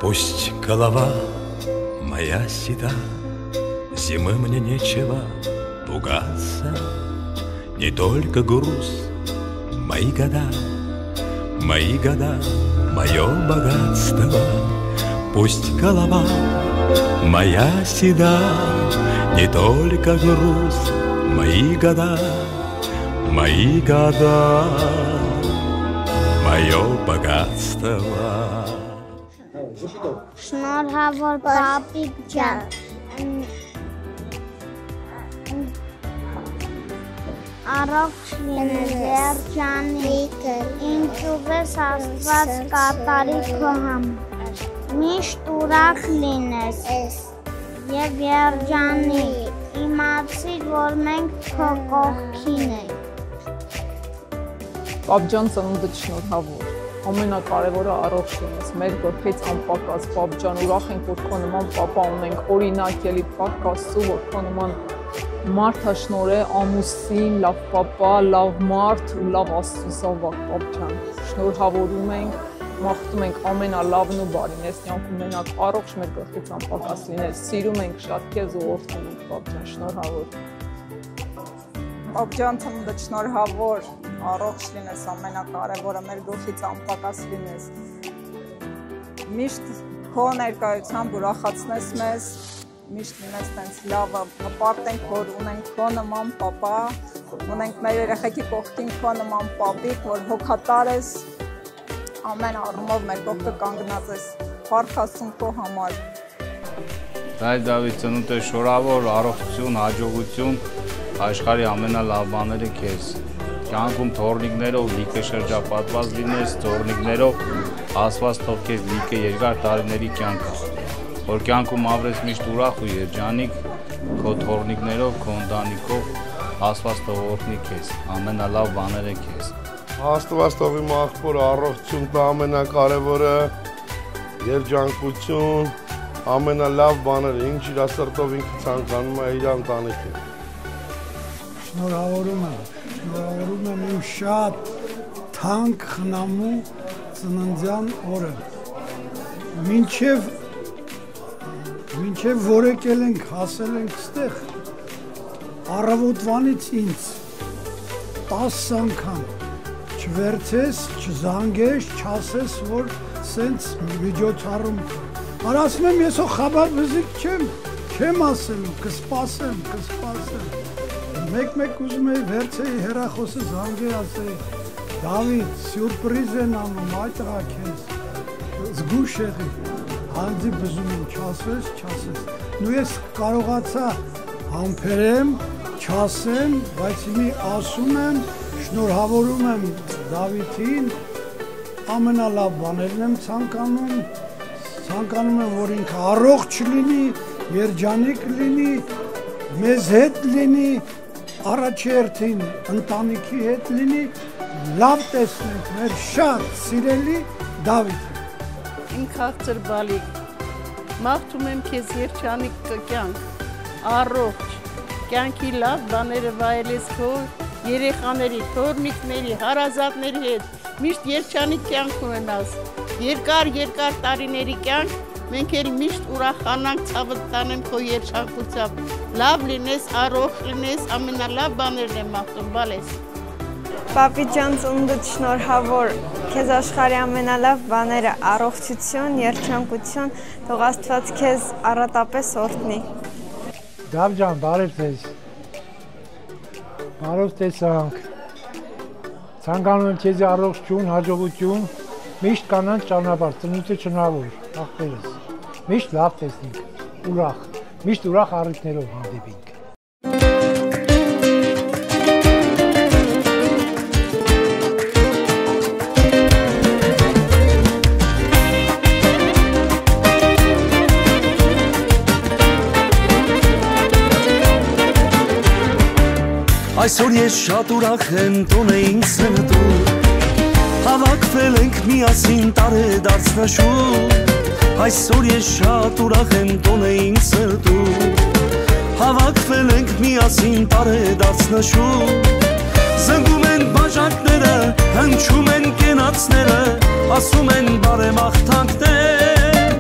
Пусть голова моя седа, зимы мне нечего пугаться, не только груз, мои года, мое богатство. Пусть голова моя седа, не только груз, мои года, мое богатство. Շնորհավոր պապիկ ջան, առողջ լինես երջանիկ, ինձ ուղես Աստված կատարի քո համար, միշտ ուրախ լինես և երջանիկ, իմացիր, որ մենք քո կողքին ենք։ Պապ ջան, ծնունդդ շնորհավոր, ամենակարևորը առողջ լինես, մեր գլխից անպակաս պապ ջան, ուրախ ենք, որ քո նման պապա ունենք, օրինակ էլի փառք Աստծո, որ քո նման մարդ շնորհ է, ամուսին, լավ պապա, լավ մարդ ու լավ Աստծո զավակ պապ ջան, շնորհավորում ենք, մաղթում ենք ամենալավն ու բարին, ես կյանքում մենակ առողջ մեր գլխից անպակաս լինես, սիրում ենք շատ քեզ ու ողջունում ենք պապ ջան, շնորհավոր։ Պապ ջան, ծնունդդ շնորհավոր, առողջ լինես, ամենակարևորը մեր գլխից անպակաս լինես, միշտ քո ներկայությամբ ուրախացնես մեզ, միշտ լինես տենց լավը, նպարտենք, որ ունենք քո նման պապա, ունենք մեր երեխեքի կողքին քո նման պապիկ, որ հոգատար ես, ամեն առումով մեր կողքը կանգնած ես, փառք Աստծուն քո համար։ Դայ Դավիթ, ծնունդդ շնորհավոր, առողջություն, հաջողություն, աշխարհի ամենալավ բաները քեզ։ Կյանքում թորնիկներով լիքը շրջապատված լինես, թորնիկներով Աստված թող քեզ լիքը երկար տարիների կյանք, որ կյանքում ապրես միշտ ուրախ ու երջանիկ, քո թորնիկներով, քո ընտանիքով Աստված թող օրհնի քեզ, ամենալավ բաները քեզ։ Աստված թող իմ աղբորը առողջություն տա, ամենակարևորը երջանկություն, ամենալավ բաները, ինչ իր սրտով ինքը ցանկանում է իր ընտանիքին։ Շնորհավորում եմ իմ շատ թանկ խնամու ծննդյան օրը։ Մինչև որ եկել ենք, հասել ենք ստեղ, առավոտվանից ինձ 10 անգամ չվերցես, չզանգես, չասես, որ սենց միջոցառում։ Ասում եմ, ես խաբար բզիկ չեմ ասելու, կսպասեմ։ Մեկ ուզում էի վերցեի հեռախոսը զանգի ասեի, Դավիթ, սյուրպրիզ են անում, այդ տղա քեզ, զգուշ եղի, հանձի բզում եմ, չասես, նու ես կարողացա համբերեմ, չասեմ, բայց մի ասում եմ, շնորհավորում եմ Դավիթին, ամենալավ բաներն եմ ցանկանում եմ, որ ինքը առողջ լինի, երջանիկ լինի, մեզ հետ լինի, առաջերտին ընտանիքի հետ լինի, լավ տեսնենք մեր շատ սիրելի Դավիթը։ Իմ քաղցր բալիկ, մաղթում եմ քեզ երջանիկ կյանք, առողջ, կյանքի լավ բաները վայելես քո երեխաների, թորնիկների, հարազատների հետ, միշտ երջանիկ կյանք ունենաս, երկար տարիների կյանք, մենք էլ միշտ ուրախանանք, ցավդ տանեմ քո երջանկությամբ, լավ լինես, առողջ լինես, ամենալավ բաներն եմ մաղթում, բալես։ Պապի ջան, ծնունդդ շնորհավոր, քեզ աշխարհի ամենալավ բաները, առողջություն, երջանկություն, թող Աստված քեզ առատապես օրհնի։ Դավ ջան, բարև ձեզ։ Բարով տեսանք։ Ցանկանում եմ քեզ առողջություն, հաջողություն, միշտ կանանց ճանապարհ, ծնունդը շնորհավոր, աղբերս։ Միշտ լավ տեսնենք, ուրախ, միշտ ուրախ առիթներով հանդիպենք։ Այսօր ես շատ ուրախ եմ, տոն էինք սրտում, հավաքվել ենք միասին տարեդարձնաշուն։ Այսօր ես շատ ուրախ եմ, տոն էինք սրտում, հավաքվել ենք միասին տարեդարձնաշուն։ Զնգում են բաժակները, հնչում են կենացները, ասում են բարեմաղթանքներ,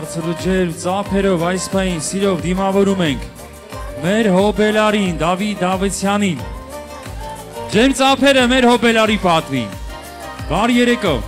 բարձր ու ջերմ ծափերով այս պահին սիրով դիմավորում ենք մեր հոբելարին Դավիթ Դավթյանին։ Ջերմ ծափերը մեր հոբելարի պատվին։ Բարի երեկո։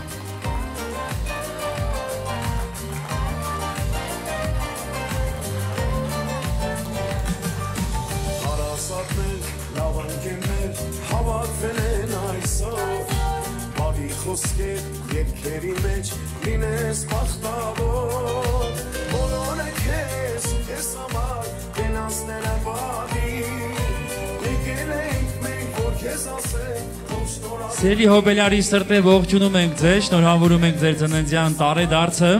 Սիրելի հոբելարի սրտե ողջունում ենք ձեզ, շնորհավորում ենք ձեր ծննդյան տարեդարձը։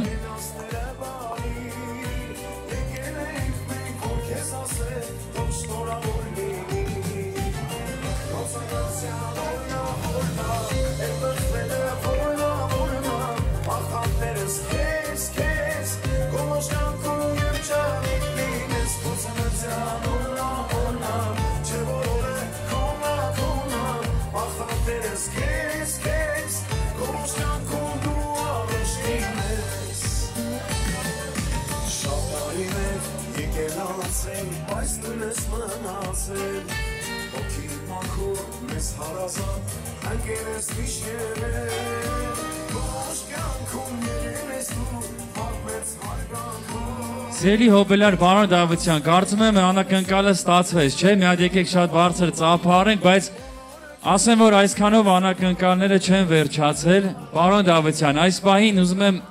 Սիրելի հոբելար պարոն Դավթյան, կարծում եմ անակնկալը ստացվեց, չէ՞, մի հատ եկեք շատ բարձր ծափ առենք, բայց ասեմ, որ այսքանով անակնկալները չեն վերջացել։ Պարոն Դավթյան, այս պահին ուզում եմ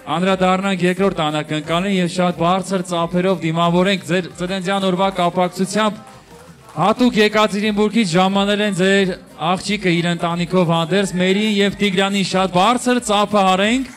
անդրադառնանք երկրորդ անակնկալին եւ շատ բարձր ծափերով դիմավորենք ձեր ծննդյան օրվա կապակցությամբ։ Հատուկ Եկատերինբուրգից ժամանել են ձեր աղջիկը իր ընտանիքով հանդերձ, Մերին եւ Տիգրանին շատ բարձր ծափը հարենք։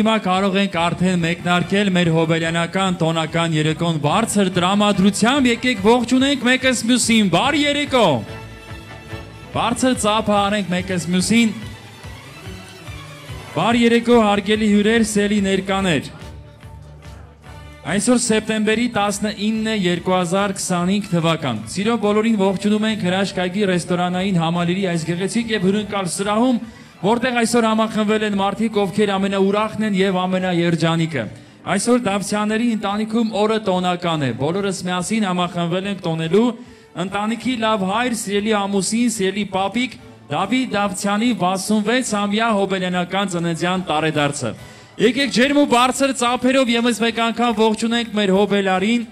Հիմա կարող ենք արդեն մեկնարկել մեր հոբելյանական տոնական երեկոն բարձր տրամադրությամբ, եկեք ողջունենք մեկս մյուսին, բարի երեկո։ Բարձր ծափը արենք մեկս մյուսին։ Բարի երեկո հարգելի հյուրեր, սիրելի ներկաներ։ Այսօր սեպտեմբերի 19 2025 թվական։ Սիրո բոլորին ողջունում ենք հրաշքագիր ռեստորանային համալիրի այս գեղեցիկ եւ հյուրընկալ սրահում, որտեղ այսօր համախմբվել են մարդիկ, ովքեր ամենաուրախն են եւ ամենաերջանիկը։ Այսօր Դավթյանների ընտանիքում օրը տոնական է։ Բոլորս միասին համախմբվել ենք տոնելու ընտանիքի լավ հայր, սիրելի ամուսին, սիրելի պապիկ Դավիթ Դավթյանի 66-ամյա հոբելյանական ծննդյան տարեդարձը։ Եկեք ջերմ ու բարձր ծափերով ևս մեկ անգամ ողջունենք մեր հոբելարին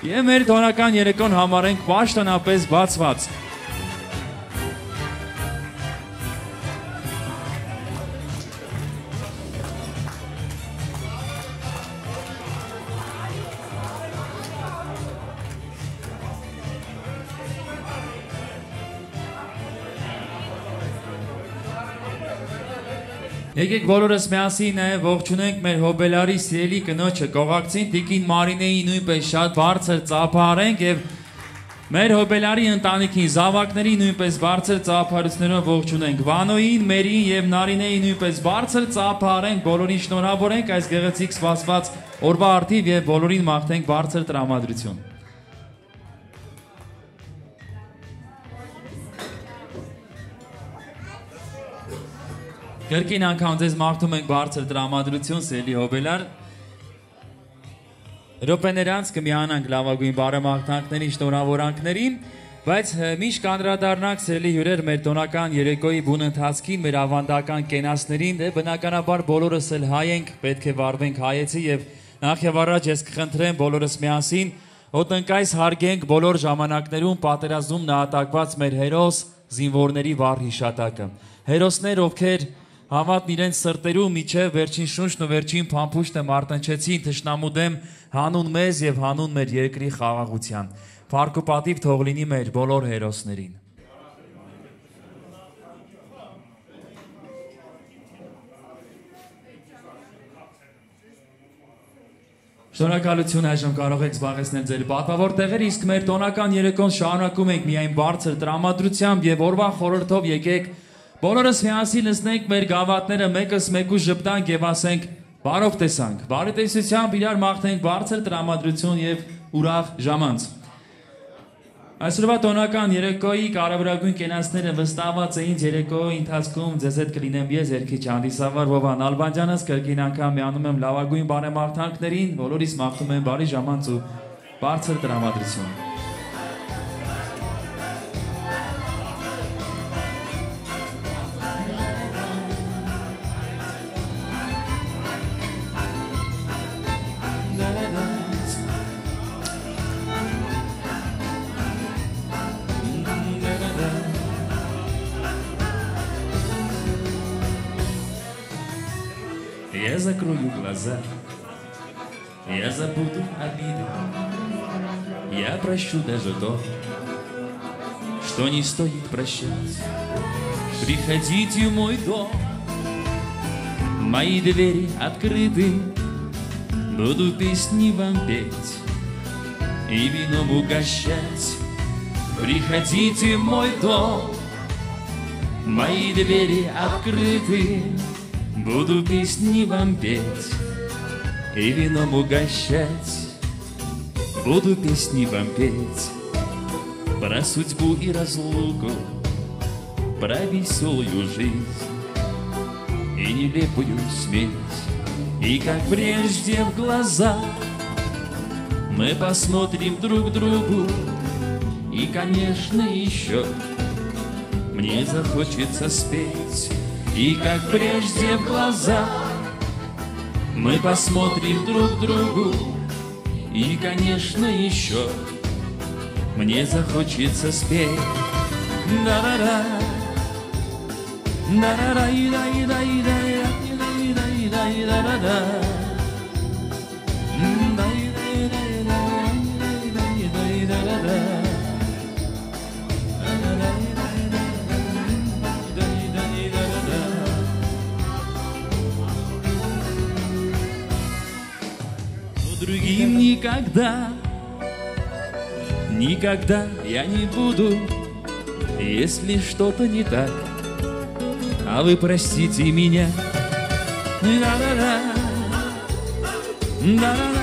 եւ մեր տոնական երեկոն համարենք պաշտոնապես բացված։ Եկեք բոլորս միասին նաև ողջունենք մեր հոբելարի սիրելի կնոջը Կողակցին Տիկին Մարինեի նույնպես շատ բարձր ծափ արենք եւ մեր հոբելարի ընտանիքին զավակների նույնպես բարձր ծափարություններով ողջունենք Վանոյին, Մերին եւ Նարինեի նույնպես բարձր ծափ արենք, բոլորին շնորհավորենք այս գեղեցիկ սպասված օրվա արդիվ եւ բոլորին մաղթենք բարձր տրամադրություն։ Կրկին անգամ ձեզ մաղթում ենք բարձր տրամադրություն, սիրելի հոբելար։ Րոպեներ անց կմիանանք լավագույն բարեմաղթանքների շնորհավորանքներին, բայց միշտ կանդրադառնանք սիրելի հյուրեր մեր տոնական երեկոյի բուն ընթացքին, մեր ավանդական կենացներին, դե բնականաբար բոլորս էլ հայ ենք, պետք է վարվենք հայեցի եւ նախ եւ առաջ ես կխնդրեմ բոլորս միասին ոտնկայս հարգենք բոլոր ժամանակներում պատերազմում նահատակված մեր հերոս զինվորների վառ հիշատակը։ Հերոսներ, ովքեր հավատն իրենց սրտերում միջև վերջին շունչն ու վերջին փամփուշտը մարտնչեցին թշնամու դեմ հանուն մեզ եւ հանուն մեր երկրի խաղաղության։ Փառք ու պատիվ թող լինի մեր բոլոր հերոսներին։ Շնորհակալություն, այժմ կարող եք զբաղեցնել ձեր պատվավոր տեղերը, իսկ մեր տոնական երեկոն շարունակում ենք միայն բարձր տրամադրությամբ եւ օրվա խորհրդով եկեք բոլորս միասին լսնենք մեր գավաթները մեկս մեկուց ժպտանք եւ ասենք բարով տեսանք, բարետեսությամբ իրար մաղթենք բարձր տրամադրություն եւ ուրախ ժամանց։ Այսօրվա տոնական երեկոյի կարևորագույն կենացները վստահված էին երեկոյի ընթացքում ձեզ հետ կլինեմ ես երգիչ հանդիսավոր Վովան Ալբանդյանս, կրկին անգամ միանում եմ լավագույն բարեմաղթանքներին, բոլորիս մաղթում եմ բարի ժամանց ու բարձր տրամադրություն։ Я закрою глаза, я забуду обиды, я прощу даже то, что не стоит прощать. Приходите в мой дом, мои двери открыты, буду песни вам петь и вином угощать. Приходите в мой дом, мои двери открыты, буду песни вам петь и вином угощать. Буду песни вам петь про судьбу и разлуку, про веселую жизнь и нелепую смерть. И как прежде в глаза мы посмотрим друг другу, и, конечно, еще мне захочется спеть. И как прежде в глаза мы посмотрим друг другу, и, конечно, еще мне захочется спеть. Да-да-да, да-да-да-да-да-да-да-да-да-да-да. Другим никогда, никогда я не буду, если что-то не так, а вы простите меня. Да-да-да, да-да-да.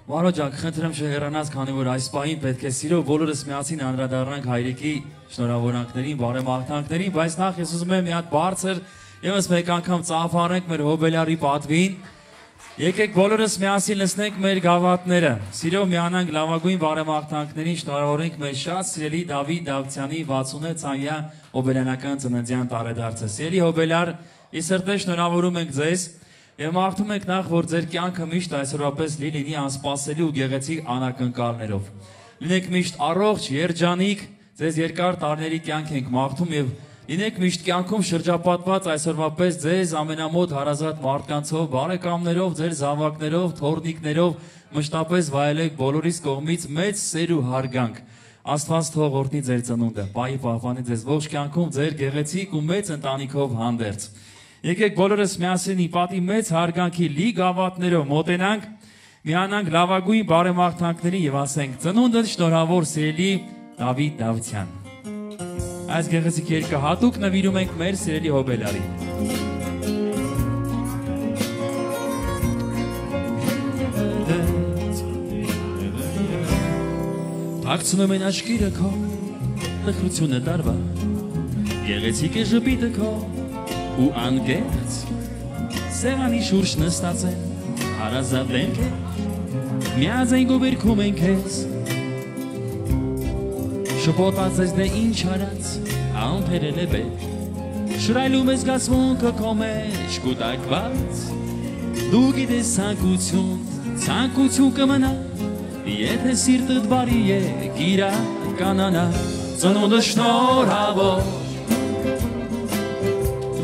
Վարոջան, խնդրեմ շեղերանաց, քանի որ այս պահին պետք է սիրով բոլորս միասին անդրադառնանք հայրիկի շնորհավորանքներին, բարեմաղթանքներին, բայց նախ ես ուզում եմ մի հատ բարձր ևս մեկ անգամ ծափարենք մեր հոբելարի պատվին։ Եկեք բոլորս միասին լսնենք մեր գավաթները։ Սիրով միանանք լավագույն բարեմաղթանքներին, շնորհավորենք մեր շատ սիրելի Դավիթ Դավթյանի 66-ամյա հոբելյանական ծննդյան տարեդարձը։ Սիրելի հոբելար, ի սրտե շնորհավորում ենք ձեզ։ Եվ մաղթում ենք նախ, որ ձեր կյանքը միշտ այսօրապես լինի անսպասելի ու գեղեցիկ անակնկալներով։ Լինեք միշտ առողջ, երջանիկ, ձեզ երկար տարիների կյանք ենք մաղթում եւ լինեք միշտ կյանքում շրջապատված այսօրվապես ձեզ ամենամոտ հարազատ մարդկանցով, բարեկամներով, ձեր զավակներով, թոռնիկներով, մշտապես վայելեք բոլորիս կողմից մեծ սեր ու հարգանք։ Աստված թող օրհնի ձեր ծնունդը, պահի պահպանի ձեզ ողջ կյանքում ձեր գեղեցիկ ու մեծ ընտանիքով հանդերձ։ Եկեք բոլորս միասին ի պատի մեծ հարգանքի լի գավաթներով մոտենանք միանանք լավագույն բարեմաղթանքներին եւ ասենք ծնունդդ շնորհավոր սիրելի Դավիթ Դավթյան։ Այս գեղեցիկ երգը հատուկ նվիրում ենք մեր սիրելի հոբելարին։ Ակցնում են աչքիրը քո, տխրությունը տարվա, գեղեցիկ է ժպիտը քո ու անգերց, սեղանի շուրջ նստած են, հարազատ ենք է, միաձայն գովերքում ենք ես, շպոտած ես դե ինչ հարած, ամպերել է բեր, շրայլում ես գասմունքը քո մեջ կուտակված, դու գիտես ցանկություն կմնա, Եթե սիրտդ բարի է կիրականանա, ծնունդը շնորհավոր,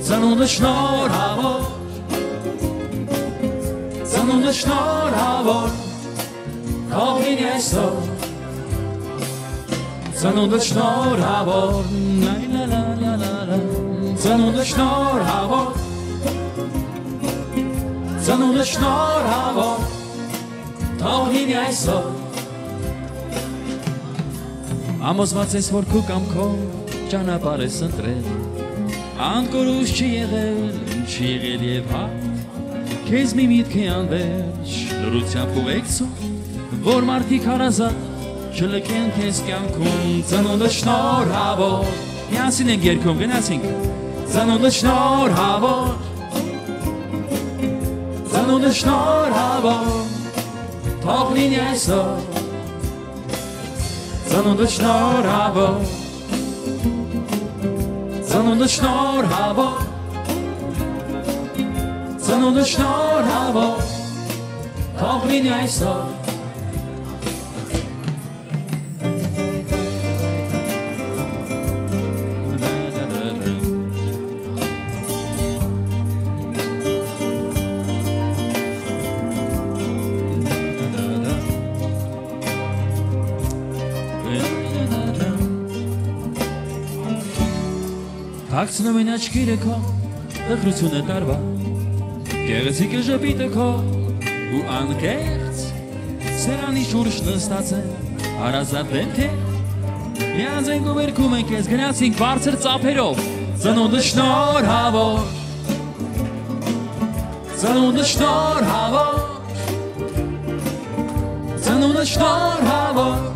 ծնունդը շնորհավոր, ծնունդը շնորհավոր, թող լինի այսօր, ծնունդը շնորհավոր, ծնունդը շնորհավոր, ծնունդը շնորհավոր, թող լինի այսօր Ամոզված ես որ քո կամքով ճանապարհ ես ընտրել Անկորուս չի եղել եւ հա Քեզ մի միտք է անվերջ լրությամբ ուղեկցում Որ մարդիկ հարազատ չլքեն քեզ կյանքում Ծնունդը շնորհավոր Միասին ենք երգում գնացինք Ծնունդը շնորհավոր Ծնունդը շնորհավոր Թող լինի այսօր Ծնունդը շնորհավոր Ծնունդը շնորհավոր Ծնունդը շնորհավոր Թող լինի այսօր Ակցնում են աչքիրը քո, տխրությունը տարվա, գեղեցիկ է ժպիտը քո ու անկեղծ, սեղանի շուրջ նստած են, հարազատ ենք է, միաձայն գովերքում ենք ես, գնացինք բարձր ծափերով, ծնունդը շնորհավոր, ծնունդը շնորհավոր, ծնունդը շնորհավոր,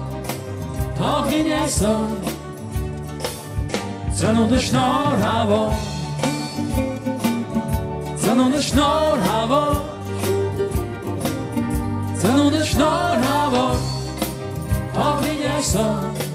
թող լինի այսօր Ծնունդը շնորհավոր Ծնունդը շնորհավոր Ծնունդը շնորհավոր Թող լինի այսօր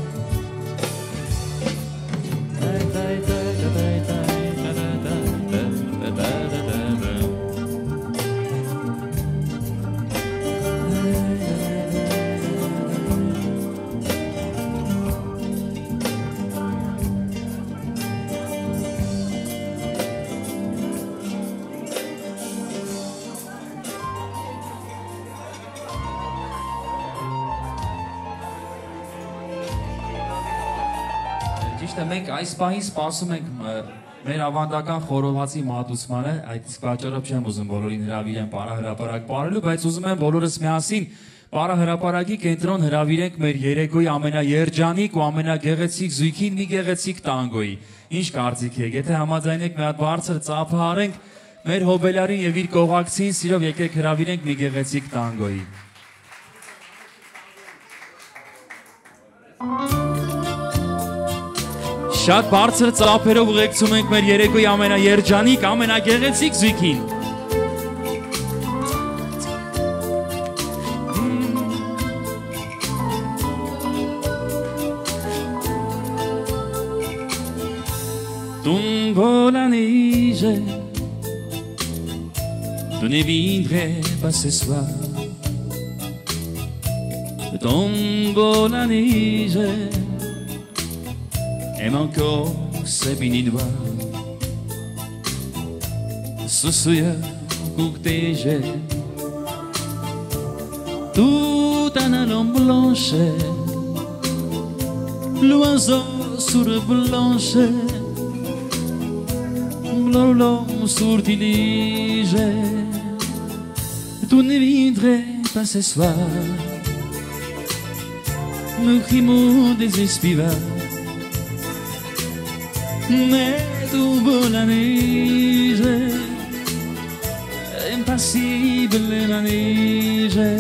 Ճիշտ է, մենք այս պահին սպասում ենք մեր ավանդական խորովածի մատուցմանը, այդ պատճառով չեմ ուզում բոլորին հրավիրեմ պարահրապարակ պարելու, բայց ուզում եմ բոլորս միասին պարահրապարակի կենտրոն հրավիրենք մեր երեկոյի ամենաերջանիկ ու ամենագեղեցիկ զույգին մի գեղեցիկ տանգոյի։ Ինչ կարծիք եք, եթե համաձայնեք մի հատ բարձր ծափը արենք մեր հոբելարին եւ իր կողակցին, սիրով եկեք հրավիրենք մի գեղեցիկ տանգոյի։ Շատ բարձր ծափերով ուղեկցում ենք մեր երեկոյի ամենաերջանիկ, ամենագեղեցիկ զույգին։ Ton volanige, tu ne viendrais pas ce soir. Ton volanige aime encore ses béninois. Ce soir, cortège, tout en allant blanche, l'oiseau sur blanche, l'homme sur tige, tu ne viendrais pas ce soir. Me crimo desespera. Mais tombe la neige, impassible la neige.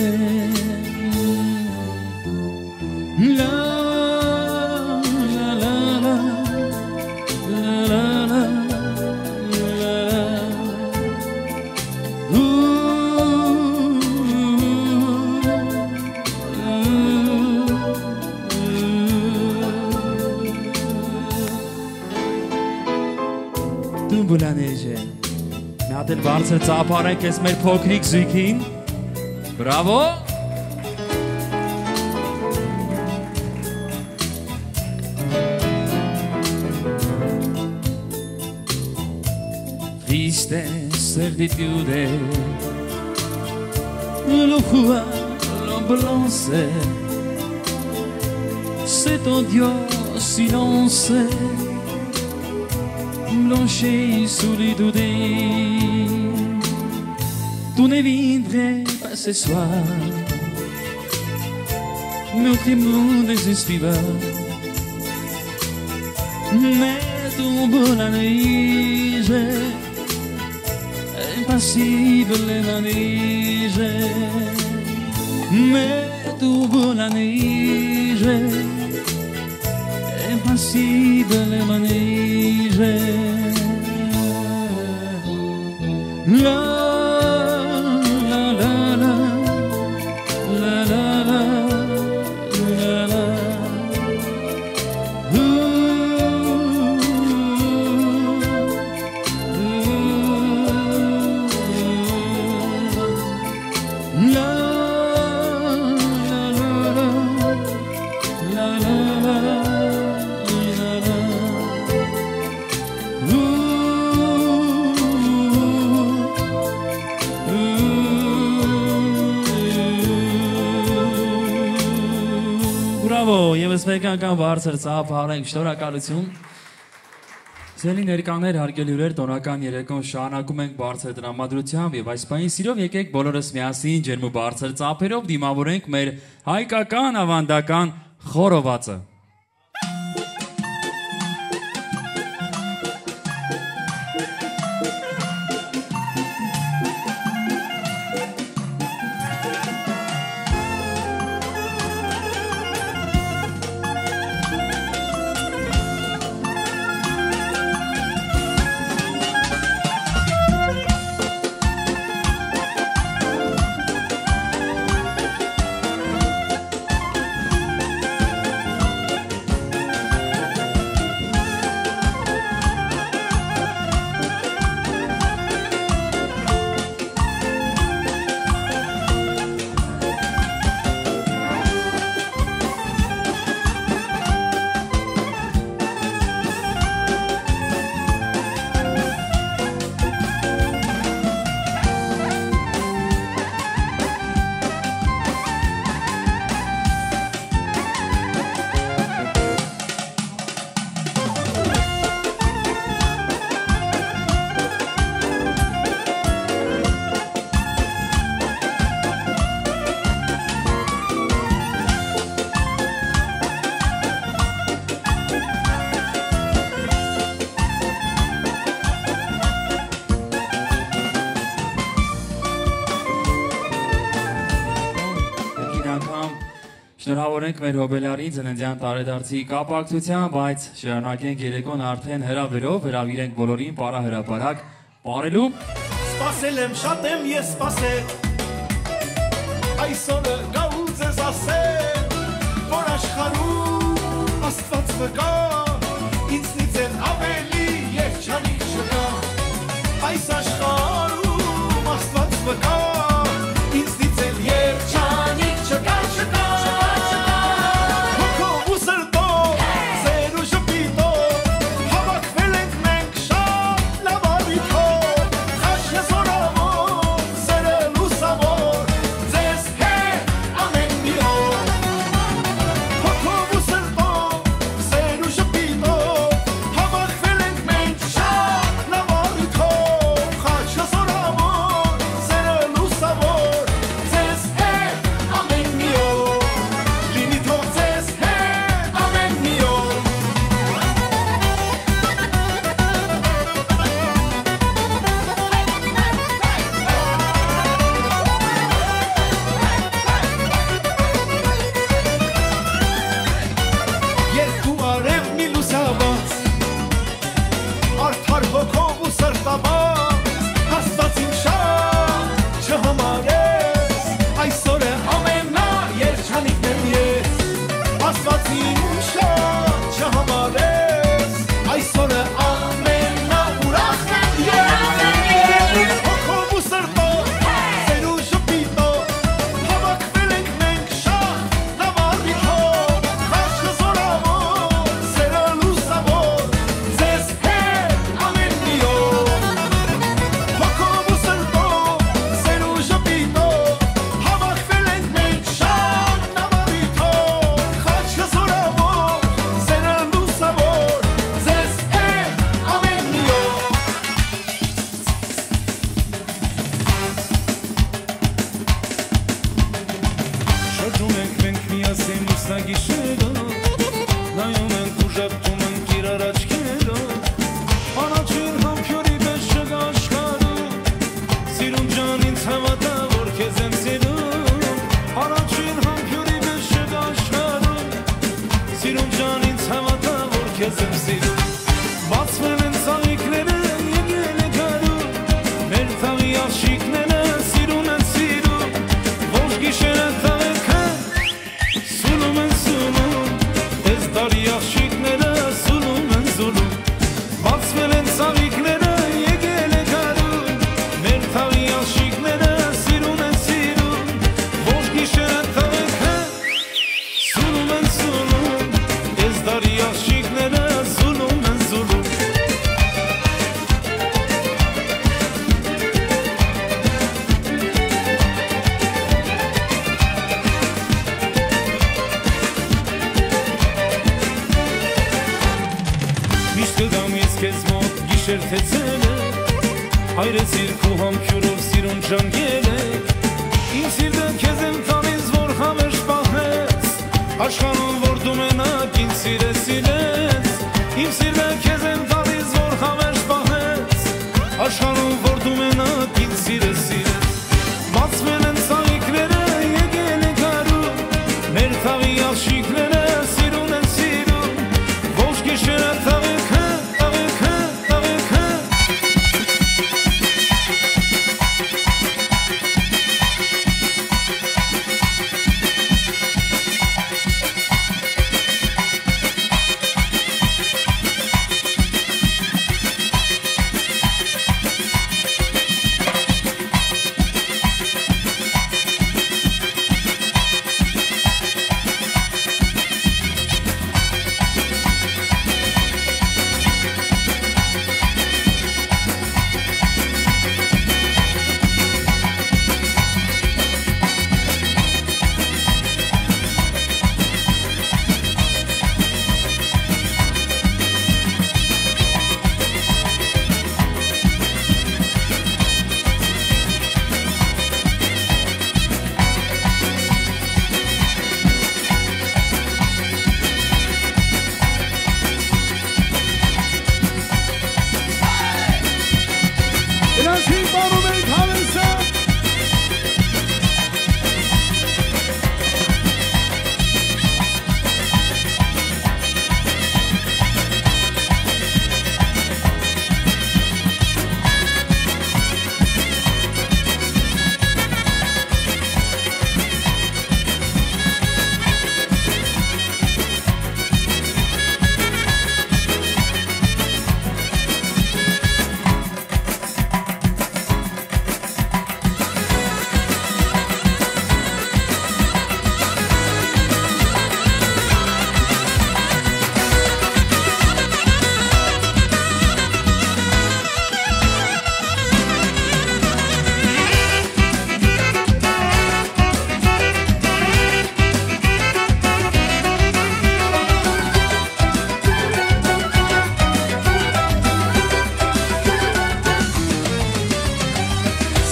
La la la la la la la la. Tumbu la neige. Նա դեռ բարձր ծափարենք ես մեր փոքրիկ զույգին։ Բրավո։ Triste certitude, lo froid, l'ambulance, cet odieux silence, blanchi sous les doudés. Tu ne viendrais pas ce soir, meu crime désespéra, mais tombe la neige. Impassible la neige, mais tombe la neige, impassible la neige. La la la la la la la la la. Բրավո, եւս մեկ անգամ բարձր ծափարենք, շնորհակալություն։ Սիրելի ներկաներ, հարգելի հյուրեր, տոնական երեկոն շարունակում ենք բարձր տրամադրությամբ եւ այս պահին սիրով եկեք բոլորս միասին ջերմ ու բարձր ծափերով դիմավորենք մեր հայկական ավանդական խորովածը։ Շնորհավորենք մեր հոբելարի ծննդյան տարեդարձի կապակցությամբ, բայց շարունակենք երեկոն արդեն հրավերով, հրավիրենք բոլորին պարահրապարակ պարելու։ Սպասել եմ, շատ եմ ես սպասել, այսօրը գալուց ես ասել, որ աշխարհում Աստված վկա, ինձնից էլ ավելի երջանիկ չկա, այս աշխարհում Աստված վկա, ինձնից էլ երջանիկ չկա, չկա։ Be սիրուն բացվել են ծաղիկները եկել է գարուն մեր թաղի աղջիկները սիրուն են սիրուն ոչ գիշերը տղեկը սուլում են սուլում այս տարի աղջիկները սուլում են սուլում բացվել են ծաղիկները եկել է գարուն մեր թաղի աղջիկները սիրուն են սիրուն ոչ գիշերը տղեկը սուլում են սուլում այս տարի աղջիկները սուլում են սուլում Միշտ կգամ ես քեզ մոտ գիշեր թե ցերը հայրս իր քո համբուրով սիրուն ջանգել է իմ սիրտը քեզ եմ տալիս որ հավերժ պահես աշխարհում որ դու մենակ ինձ սիրես իմ սիրտը քեզ եմ տալիս որ հավերժ պահես աշխարհում որ դու մենակ ինձ սիրես բացվել են ծաղիկները եկել է գարուն մեր թաղի աղջիկները սիրուն են սիրուն ոչ գիշերը տղեկը տղեկը տղեկը Դրանցին բանում ենք հավեսը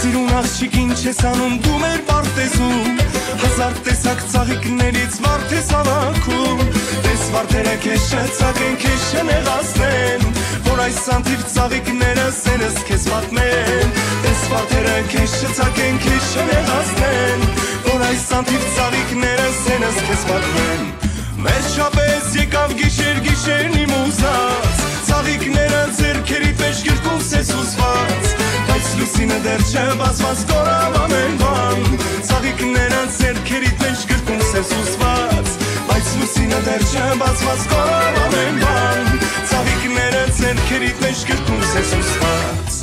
Սիրուն աղջիկ ինչ ես անում դու մեր պարտեզում հազար տեսակ ծաղիկներից վարդ ես ավաքում Տես վարդերը քեզ շծակեն քեզ չնեղացնեն որ այս անթիվ ծաղիկները սերս քեզ պատմեն Տես վարդերը քեզ շծակեն քեզ չնեղացնեն որ այս անթիվ ծաղիկները սերս քեզ պատմեն Վերջապես եկավ գիշեր գիշերն իմ ուզած ծաղիկները ձեռքերի պես գրկում սես ուզված Բայց լուսինը դեռ չէ բացված կորավ ամեն բան Ծաղիկները ձեռքերիդ մեջ գրկում սես ուզված Բայց լուսինը դեռ չէ բացված կորավ ամեն բան Ծաղիկները ձեռքերիդ մեջ գրկում սես ուզված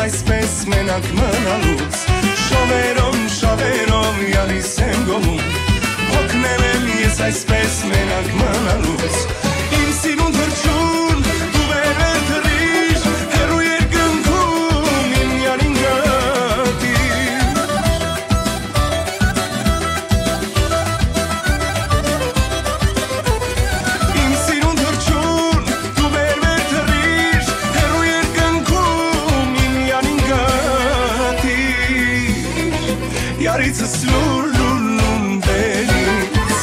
Այսպես մենակ մնալուց շավերով յալիս եմ գովում հոգնել եմ ես այսպես մենակ մնալուց իմ սիրուն թրջուն դու վերել թրիշ հեռու երկնքում իմ յալին գատի իմ սիրուն թրջուն դու վերել թրիշ հեռու երկնքում իմ յալին գատի Yarısı slurlulun deniz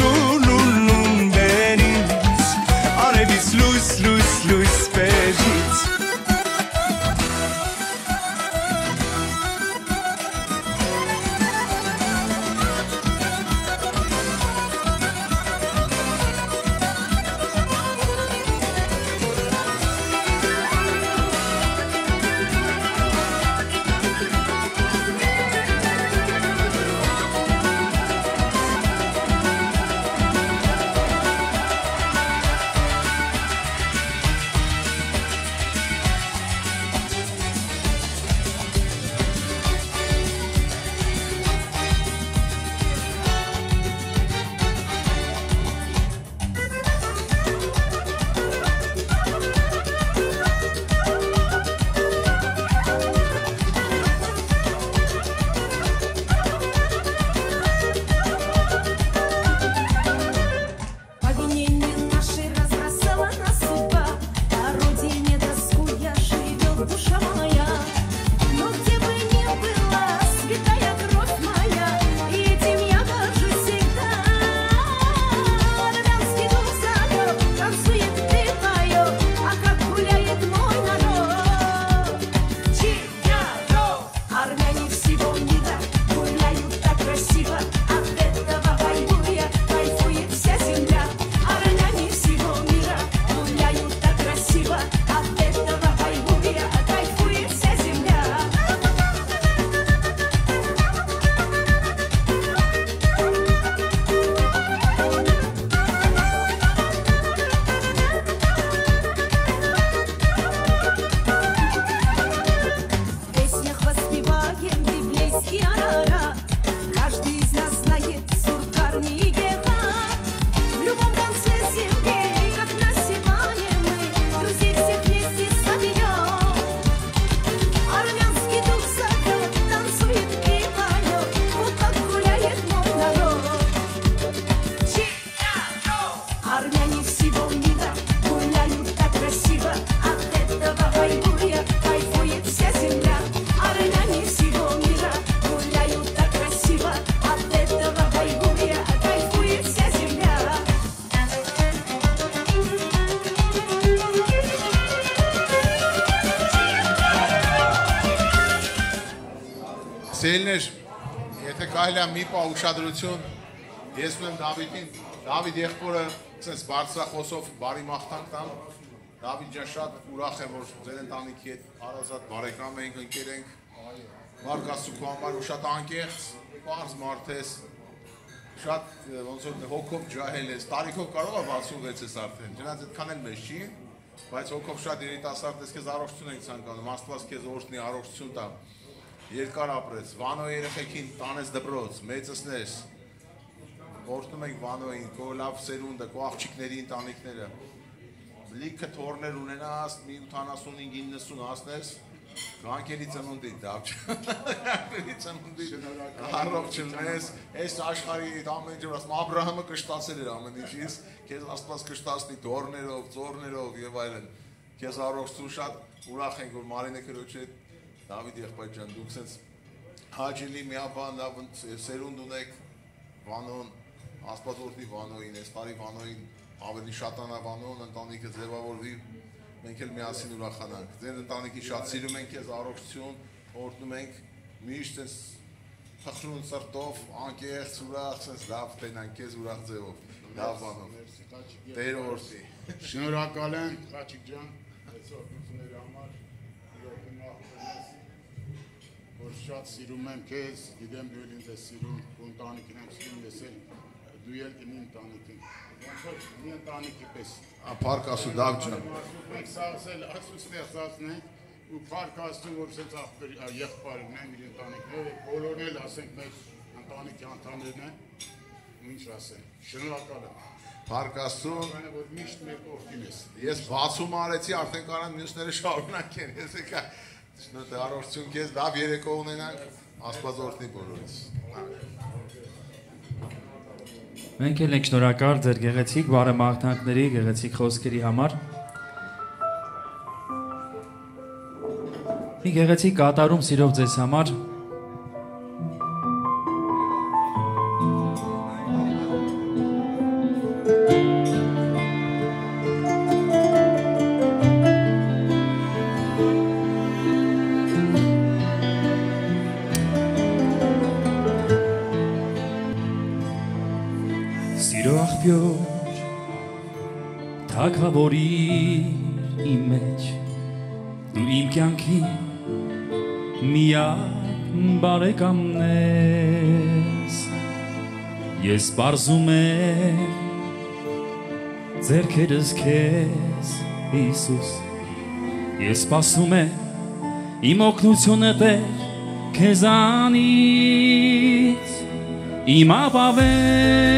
լուլուլուն բերից արևից լույս լույս լույս բերից Սելներ, եթե կարելի է մի պահ ուշադրություն, ես ունեմ Դավիթին, Դավիթ եղբորը ցես բարձրախոսով բարի մաղթանք տամ, Դավիթ ջան շատ ուրախ եմ, որ ձեր ընտանիքի հետ հարազատ բարեկամ ենք, ընկեր ենք, Մարկ Աստծո քո համար ու շատ անկեղծ, պարզ մարդ ես, շատ ոնց որ հոգով ջահել ես, տարիքով կարող է 66 ես արդեն, չնայած այդքան էլ մեծ չի, բայց հոգով շատ երիտասարդ ես, քեզ առողջություն ենք ցանկանում, Աստված քեզ օրհնի, առողջություն տա, երկար ապրես, Վանո երեխեքին տանես դպրոց, մեծացնես, օրհնում ենք Վանոյին, քո լավ սերունդը, քո աղջիկների ընտանիքները, լիքը թորներ ունենաս, մի 85-90 հասնես, Գանկերի ծնունդի, դավճների ծնունդի, առողջ ելնես, այս աշխարհի ամեն ինչ ասում, Աբրահամը կշտացել էր ամեն ինչից, քեզ Աստված կշտացնի դորներով, ծորներով եւ այլն, քեզ առողջություն շատ ուրախ ենք, որ Մարինե քրոջ հետ Դավիթ եղբայր ջան, դուք sense հաջելի միաբան լավ սերունդ ունեք Վանոն, Աստված օրհնի Վանոյին, այս տարի Վանոյին ավելի շատանա Վանոն, ընտանիքը ձևավորվի, մենք էլ միասին ուրախանանք։ Ձեր ընտանիքին շատ սիրում ենք, քեզ առողջություն, օրհնում ենք, միշտ այս թխրուն սրտով, անկեղծ ուրախ, sense լավ տենանք քեզ ուրախ ձևով, լավ Վանոն։ Տեր օրհնի։ Շնորհակալ եմ, Խաչիկ ջան, այս օրհնությունների համար։ Որ շատ սիրում եմ քեզ, գիտեմ դու ինձ ես սիրում, ու ընտանիքին եմ սիրում, ես էլ դու էլ իմ ընտանիքին։ Ոնց որ մի ընտանիքի պես։ Փառք Աստծո Դավ ջան։ Մենք սաղսել Աստծո ստեղծածնենք ու փառք Աստծո որ սենց եղբայր ունեն իր ընտանիքները, բոլորն էլ ասենք մեր ընտանիքի անդամներն են, ու ինչ ասեմ։ Շնորհակալ եմ։ Փառք Աստծո։ Որ միշտ մեր կողքին ես։ Ես բացում արեցի, արդեն կարան մյուսները շարունակեն, ես եկա առողջություն քեզ, լավ երեկո ունենանք, Աստված օրհնի բոլորիս։ Մենք էլ ենք շնորհակալ ձեր գեղեցիկ բարեմաղթանքների, գեղեցիկ խոսքերի համար։ Մի գեղեցիկ կատարում սիրով ձեզ համար։ Սիրո աղբյուր թագավորիր իմ մեջ դու իմ կյանքի միակ բարեկամն ես ես պարզում եմ ձեռքերս քեզ Հիսուս ես սպասում եմ իմ օգնությունը Տեր քեզանից իմ ապավեն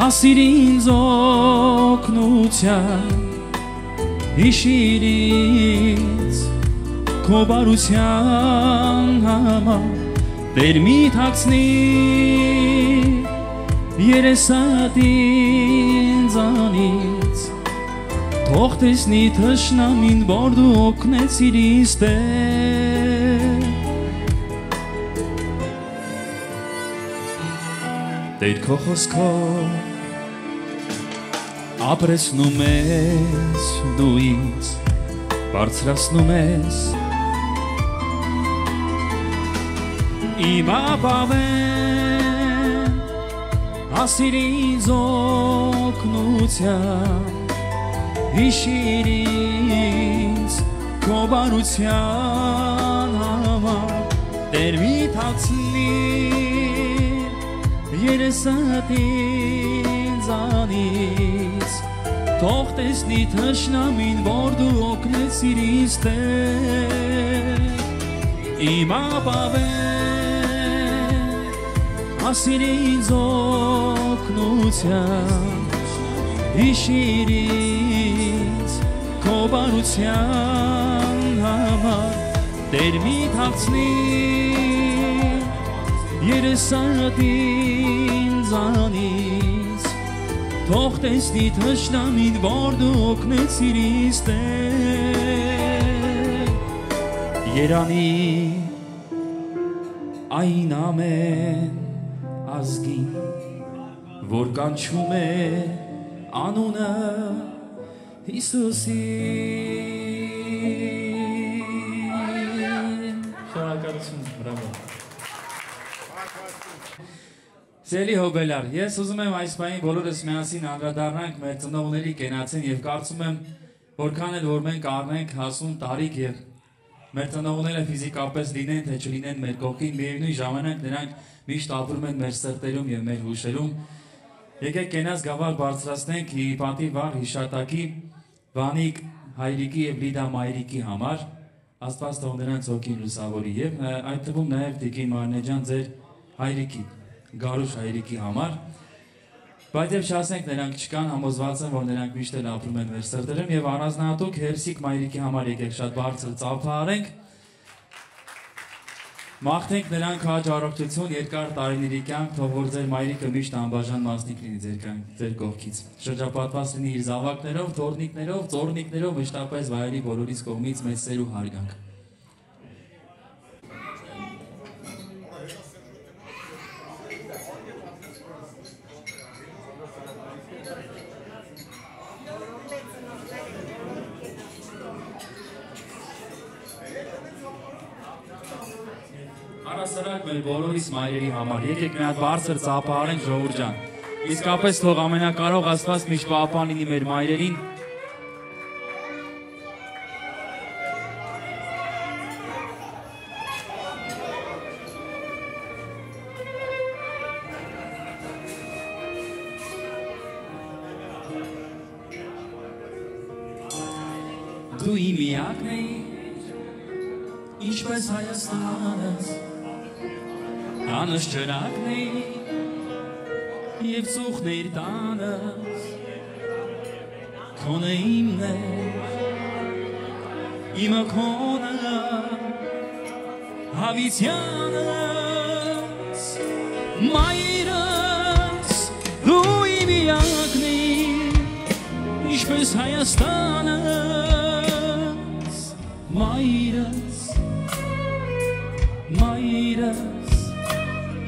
հասիր ինձ օգնության հիշիր ինձ քո բարության համար Տեր մի թաքցնի երեսատ ինձանից թող տեսնի թշնամին որ դու օգնեցիր ինձ Տեր քո խոսքով ապրեցնում ես դու ինձ բարձրացնում ես իմ ապավեն հասիր ինձ օգնության հիշիր ինձ քո բարության համար Տեր մի թաքցնի երեսատ ինձանից թող տեսնի թշնամին որ դու օգնեցիր ինձ Տեր իմ ապավեն հասիր ինձ օգնության հիշիր ինձ քո բարության համար Տեր մի թաքցնի երեսատ ինձանից թող տեսնի թշնամին որ դու օգնեցիր ինձ Տեր երանի այն ամեն ազգին որ կանչում է անունը Հիսուսի շնորհակալություն բրավո Սիրելի հոբելար, ես ուզում եմ այս պահին բոլորս միասին անդրադառնանք մեր ծնողների կենացին եւ կարծում եմ որքան էլ որ մենք առնենք հասուն տարիք եւ մեր ծնողները ֆիզիկապես լինեն թե չլինեն մեր կողքին, միևնույն ժամանակ նրանք միշտ ապրում են մեր սրտերում եւ մեր հուշերում։ Եկեք կենաց գավառ բարձրացնենք հիպատի վառ հիշատակի Վանիկ հայրիկի եւ Լիդա մայրիկի համար, Աստված թող նրանց հոգին լուսավորի եւ այդ թվում նաեւ Տիկին Մարնեջան ձեր հայրիկի Գարուշ հայրիկի համար, բայց եւ չասենք նրանք չկան, համոզված եմ, որ նրանք միշտ էլ ապրում են մեր սրտերում եւ առանձնահատուկ Հերսիկ մայրիկի համար եկեք շատ բարձր ծափը արենք, մաղթենք նրանք հաճ առողջություն, երկար տարիների կյանք, թող որ ձեր մայրիկը միշտ անբաժան մասնիկ լինի ձեր կողքից, շրջապատված լինի իր զավակներով, թոռնիկներով, ծոռնիկներով, մշտապես վայելի բոլորիս կողմից մեծ սեր ու հարգանք։ Առասարակ մեր բոլորիս մայրերի համար, եկեք մի հատ բարձր ծափը արենք ժողովուրդ ջան, իսկապես թող ամենակարող Աստված միշտ պահպան լինի մեր մայրերին, դու իմ միակն էիր, ինչպես Հայաստանս, Անս ճրակն էիր, և ծուխն էիր տանս, քոնը իմն էր, իմը քոնը, հավիտյանս, մայրս, դու իմ միակն էիր, ինչպես Հայաստանս, մայրս,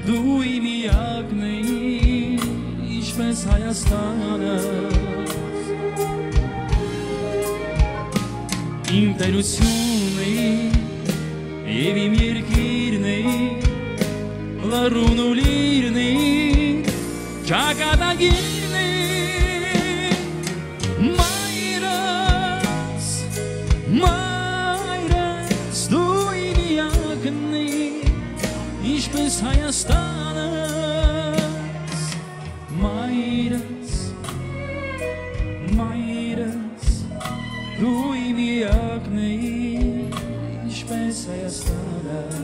դու իմ միակն էիր, ինչպես Հայաստանս, իմ տերությունն էիր, և իմ երկիրն էիր, լռուն ու լիրն էիր, ճակատագիրն է մայրս դու իմ միակն է ինչպես Հայաստանս մայրս դու իմ միակն է ինչպես Հայաստանս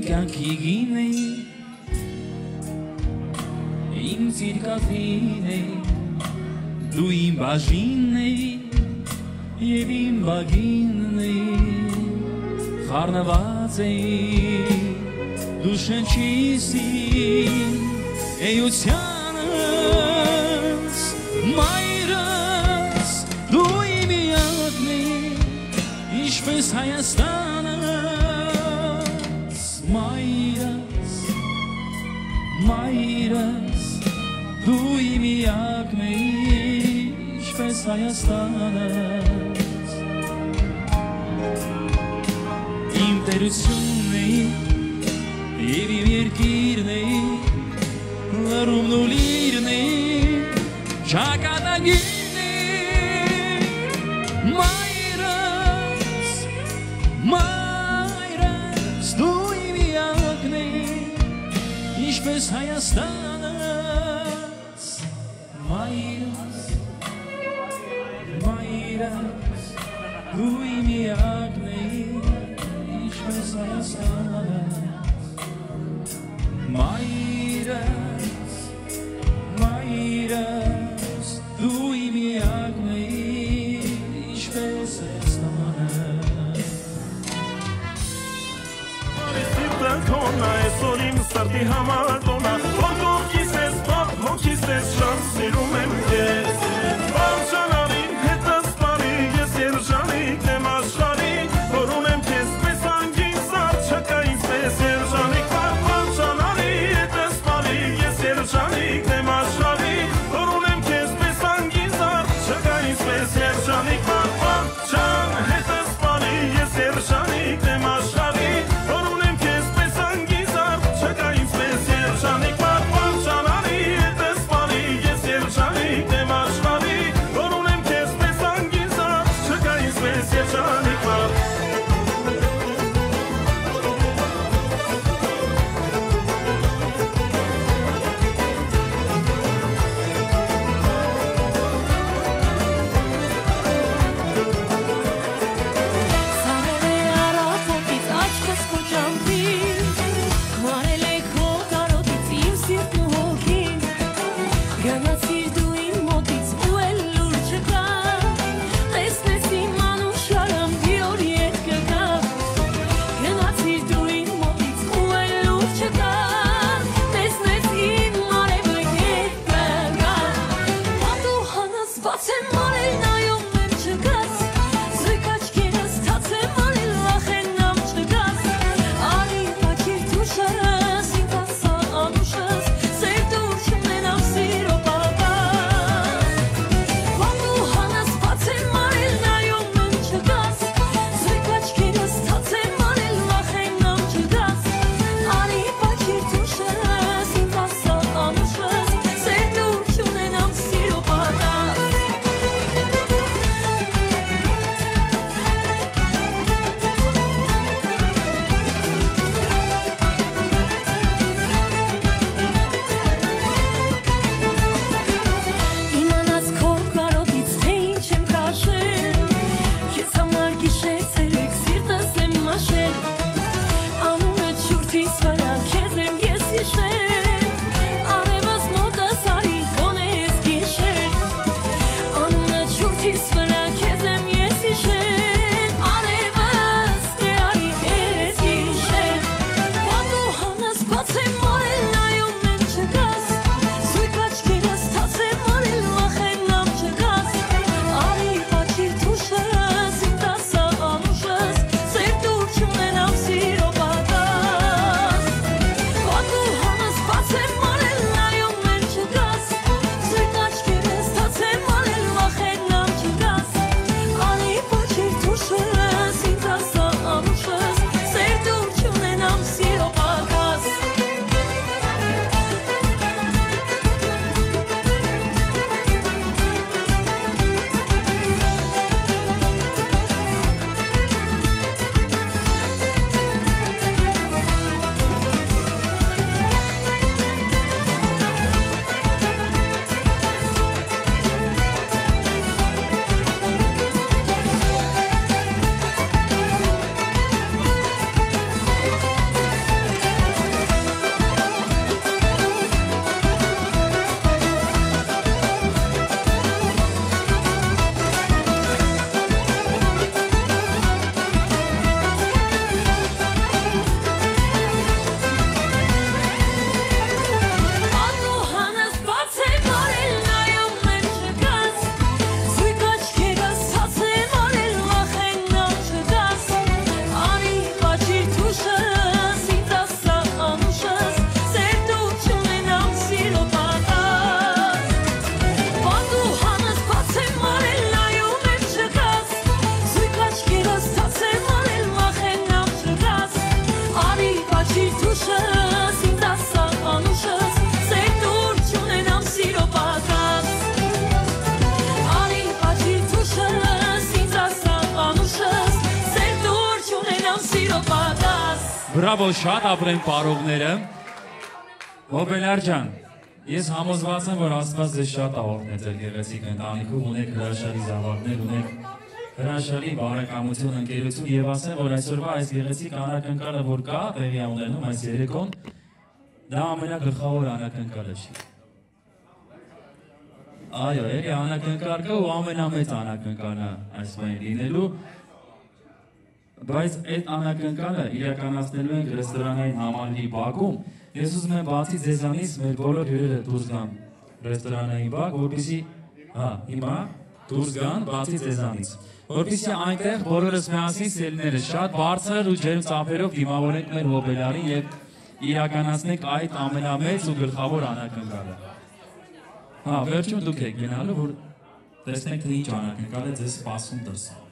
Կյանքիգին է, իմ ծիրկաթին է, դու իմ բաժինն է, և իմ բագինն է, խառնված է, դու շնչիս իմ էությունս, մայրս, դու իմ միակն է, ինչպես Հայաստանը Մայրս, դու իմ միակն է, ինչպես Հայաստանս Իմ տերությունն է, և իմ երկիրն է, լռումն ու լիրն է, ճակատագիրն է, մայրս, դու իմ միակն է, ինչպես Հայաստանս մայրս դու իմ միակն է ինչպես Հայաստանս մայրս դու իմ միակն է ինչպես Հայաստանս Տոնա այսօր իմ սրտի համար տոնա Հոգիս ես պապ, հոգիս ես շան սիրում եմ ես Բանջանավին հետս պարի ես երջանիկ եմ աշխարհի Որում եմ քեզ պես անգին սար չկա ինձպես երջանիկ Բանջանավի հետս պարի ես երջանիկ եմ աշխարհի Որում եմ քեզ պես անգին սար չկա ինձպես երջանիկ Բանջան հետս պարի ես երջանիկ եմ աշխարհի Բրավո, շատ ապրեն պարողները։ Հոբելար ջան, ես համոզված եմ, որ Աստված ձեզ շատ աղորդներ ձեր գեղեցիկ ընտանիքում, ունեք հրաշալի զավակներ, ունեք հրաշալի բարեկամություն, ընկերություն եւ ասեմ, որ այսօրվա այս գեղեցիկ անակնկալը, որ կա, տեղի ունենում այս երեկոն, դա ամենագլխավոր անակնկալը չի։ Այո, էլի անակնկալ կա ու ամենամեծ անակնկալը այս բանի լինելու, բայց այդ անակնկալը իրականացնելու ենք ռեստորանային համալիրի բակում։ Ես ուզում եմ բացի ձեզանից մեր բոլոր հյուրերը դուրս գան ռեստորանային բակ, որպեսզի հիմա դուրս գան բացի ձեզանից, որպեսզի այնտեղ բոլորս միասին սելները շատ բարձր ու ջերմ ծափերով դիմավորենք մեր հոբելարին եւ իրականացնենք այդ ամենամեծ ու գլխավոր անակնկալը։ Վերջում դուք եք գնալու, որ տեսնեք թե ինչ անակնկալ է ձեզ սպասում դրսում։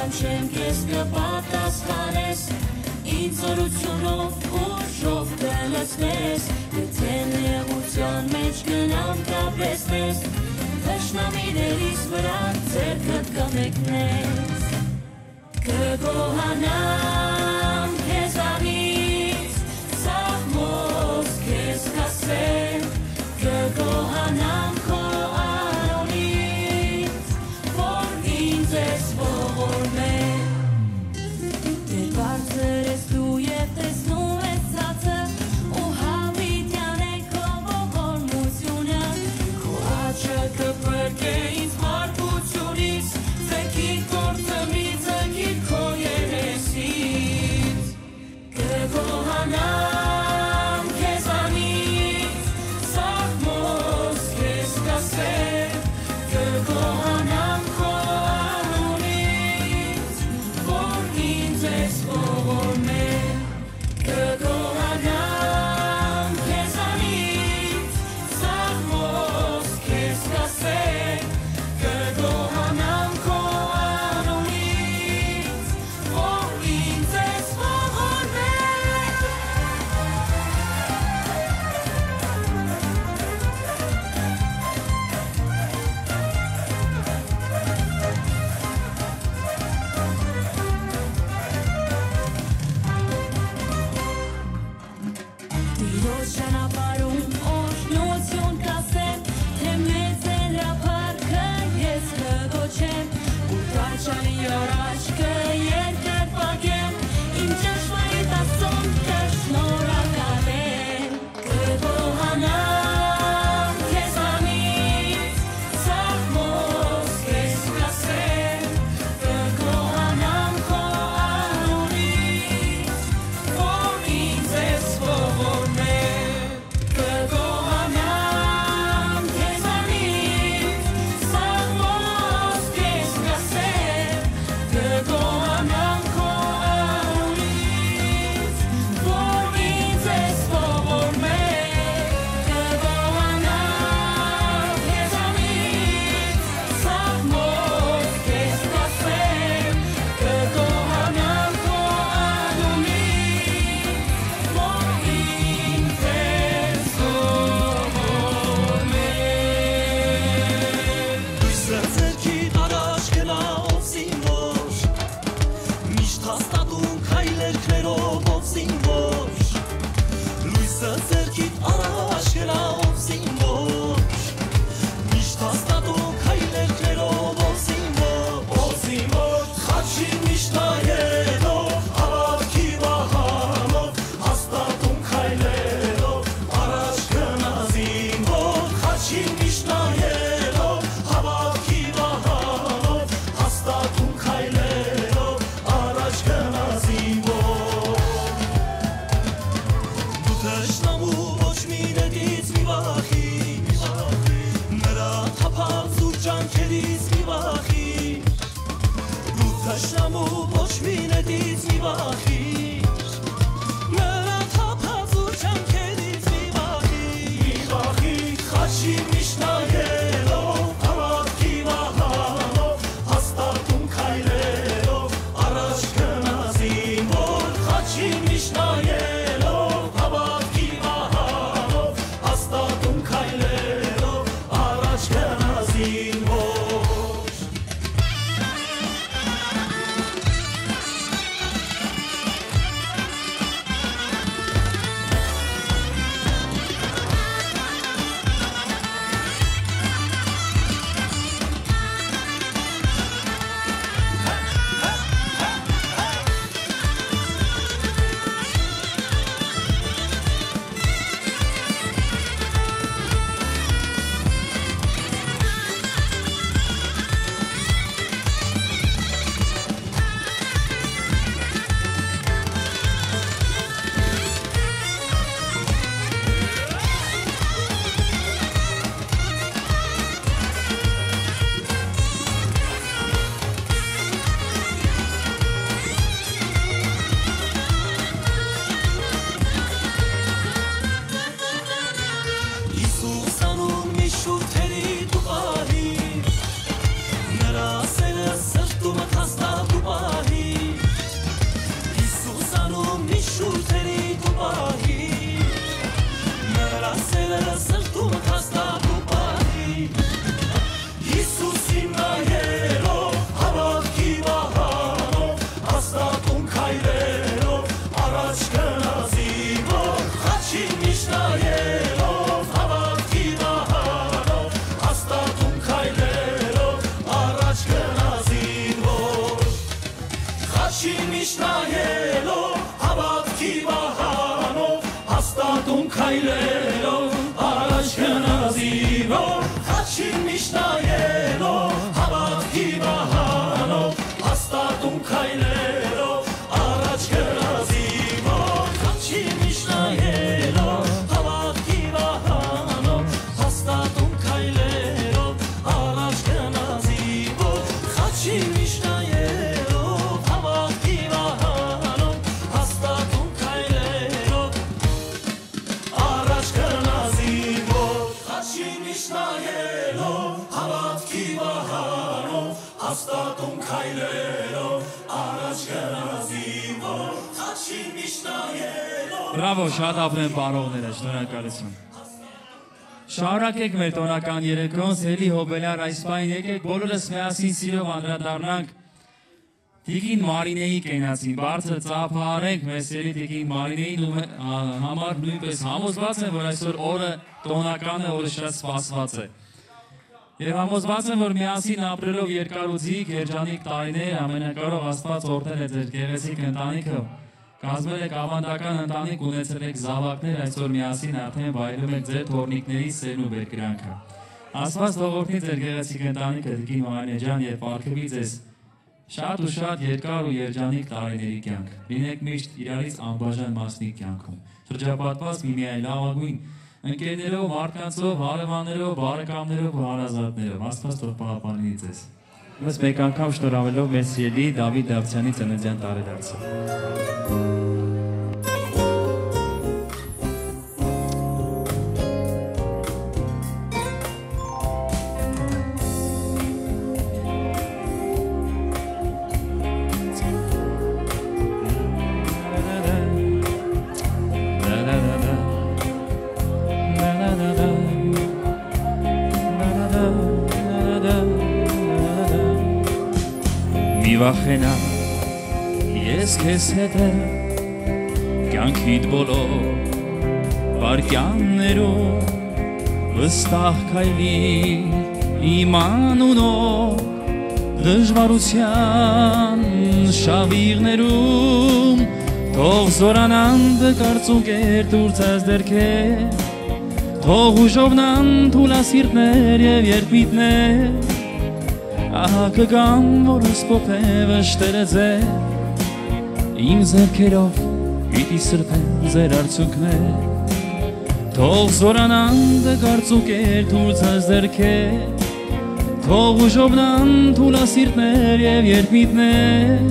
կանչեմ քեզ կպատասխանես ինձ զորությունով ուժով կլցնես եթե նեղության մեջ գնամ կապրեսնես թշնամիներիս վրա ձեռքդ կմեկնես կգոհանամ քեզանից սաղմոս քեզ կասեմ կգոհանամ քո անունից որ ինձ ես ողորմել դեր բարձր ես դու և տեսնում ես ցածը ու հավիտյան է քո ողորմությունը քո աչքը կփրկե ինձ մարդությունից ձգիր գործը մի ձգիր քո երեսից կգոհանամ քեզանից սաղմոս քեզ կասեմ կգոհանամ քո անունից որ ինձ ես ողորմել կգոհանամ քեզանից սաղմոս քեզ կասեմ կգոհանամ քո անունից որ ինձ ես ողորմել Տիրոջ ճանապարհում օրհնություն կասեմ, թե մեծ է նրա փառքը ես կգոչեմ, ու տաճարի առաջ կերկրպագեմ, իմ ճշմարիտ Աստծուն կշնորհակալեմ, կգոհանամ քեզանից, սաղմոս քեզ կասեմ, կգոհանամ քո անունից, որ ինձ ես ողորմել կգոհանամ քեզանից սաղմոս քեզ կասեմ կգոհանամ քո անունից որ ինձ ես ողորմել կգոհանամ քեզանից սաղմոս քեզ կասեմ կգոհանամ քո անունից որ ինձ ես ողորմել Լույսը ձեռքիդ առաջ գնա ով զինվոր Միշտ հաստատում քայլերքներով ով զինվոր Լույսը ձեռքիդ առաջ գնա ով զինվոր Միշտ հաստատում քայլերքներով ով զինվոր Խաչի միշտ նայելով հավատքի վահանով հաստատում քայլերով առաջ գնա զինվոր Խաչի միշտ նայելով հավատքի վահանով հաստատում քայլերով առաջ գնա զինվոր Դու թշնամու ոչ մի նետից մի վախի նրա թափած ու ջանքերից մի վախի Դու թշնամու ոչ մի նետից մի վախի նրա թափած ու ջանքերից մի վախի խաչի միշտ նայելով հավատքի վահանով հաստատում քայլերով առաջ գնա զինվոր խաչի միշտ նայելով հավատքի վահանով հաստատում քայլերով առաջ գնա զինվոր հաստատում քայլելով առաջ գնացի որ խաչի միշտ նայելով հավատքի վահանով հաստատում քայլելով առաջ գնացի որ խաչի միշտ նայելով հավատքի վահանով հաստատում քայլելով առաջ գնացի որ խաչի միշտ նայելով հավատքի վահանով հաստատում քայլելով առաջ գնացի որ խաչի միշտ նայելով հավատքի վահանով հաստատում քայլելով առաջ գնացի որ խաչի միշտ նայելով Բրավո, շատ ապրեն բարողները, շնորհակալություն։ Շարունակեք մեր տոնական երեկոն, Սելի Հոբելյար այս պայն եկեք բոլորս միասին սիրով անդրադառնանք Տիկին Մարինեի կենացին, բարձր ծափահարենք մեր Սելի Տիկին Մարինեին համար նույնպես համոզված եմ, որ այսօր օրը տոնական է, օրը շատ սպասված է։ Եվ համոզված եմ, որ միասին ապրելով երկարուձիգ, երջանիկ տարիներ, ամենակարող Աստված օրհնել է ձեր գեղեցիկ ընտանիքը, կազմել եք ավանդական ընտանիք, ունեցել եք զավակներ, այսօր միասին արդեն վայելում եք ձեր թոռնիկների սերն ու բերկրանքը։ Աստված թող օրհնի ձեր գեղեցիկ ընտանիքը, Տիկին Մարինե ջան, եւ պարգևի ձեզ շատ ու շատ երկար ու երջանիկ տարիների կյանք։ Լինեք միշտ իրարից անբաժան մասնիկ կյանքում։ Շրջապատված միմիայն լավագույն ընկերներով, մարդկանցով, հարևաններով, բարեկամներով ու հարազատներով։ Աստված թող պահպանի ձեզ։ Ես մեկ անգամ շնորհավորելով մեր սիրելի Դավիթ Դավթյանի ծննդյան տարեդարձը։ Վախենա ես քեզ հետ եմ կյանքիդ բոլոր վարկյաններում վստահ քայլի իմ անունով դժվարության շավիղներում թող զորանան կարծուկեր դուրցած դերքեր թող ուժովնան թուլասիրտներ եւ երբիտներ Ահա կգամ, որս պոպև ըշտերը ձեր Իմ ձերքերով պիտի սրբեն ձեր արցունքներ Թող զորանան կարծուկեր թուլցած ձերքեր Թող ուժովնան թուլասիրտներ եւ երբիտներ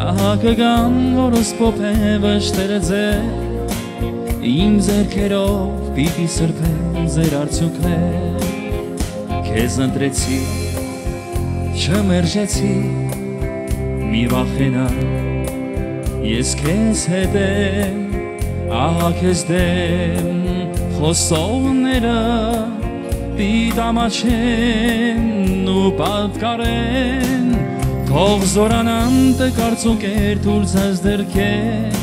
Ահա կգամ, որս պոպև ըշտերը ձեր Իմ ձերքերով պիտի սրբեն ձեր արցունքներ Քեզ ընտրեցի չմերժեցի մի վախենա ես քեզ հետ եմ ահա քեզ դեմ խոսողները պիտամաչեն ու պատկարեն թող զորանան կարծուկեր թուլցած դերքեր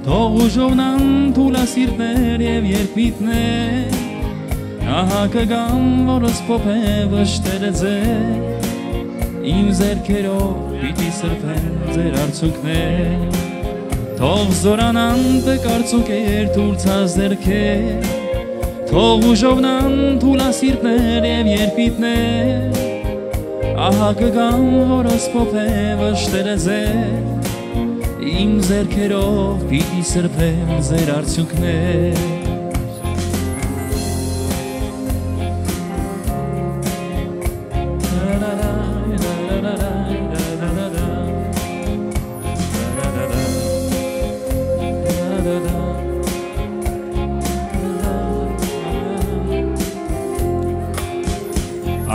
թող ուժովնան թուլասիրտներ եւ երբիտներ ահա կգամ որս պոպև ըշտերը ձեր Իմ ձերքերով պիտի սրբեն ձեր արցունքներ Թող զորանան կարծուկեր թուլցած դերքեր Թող ուժովնան թուլասիրտներ եւ երբիտներ Ահա կգամ որս պոպև ըշտերը ձեր Իմ ձերքերով պիտի սրբեն ձեր արցունքներ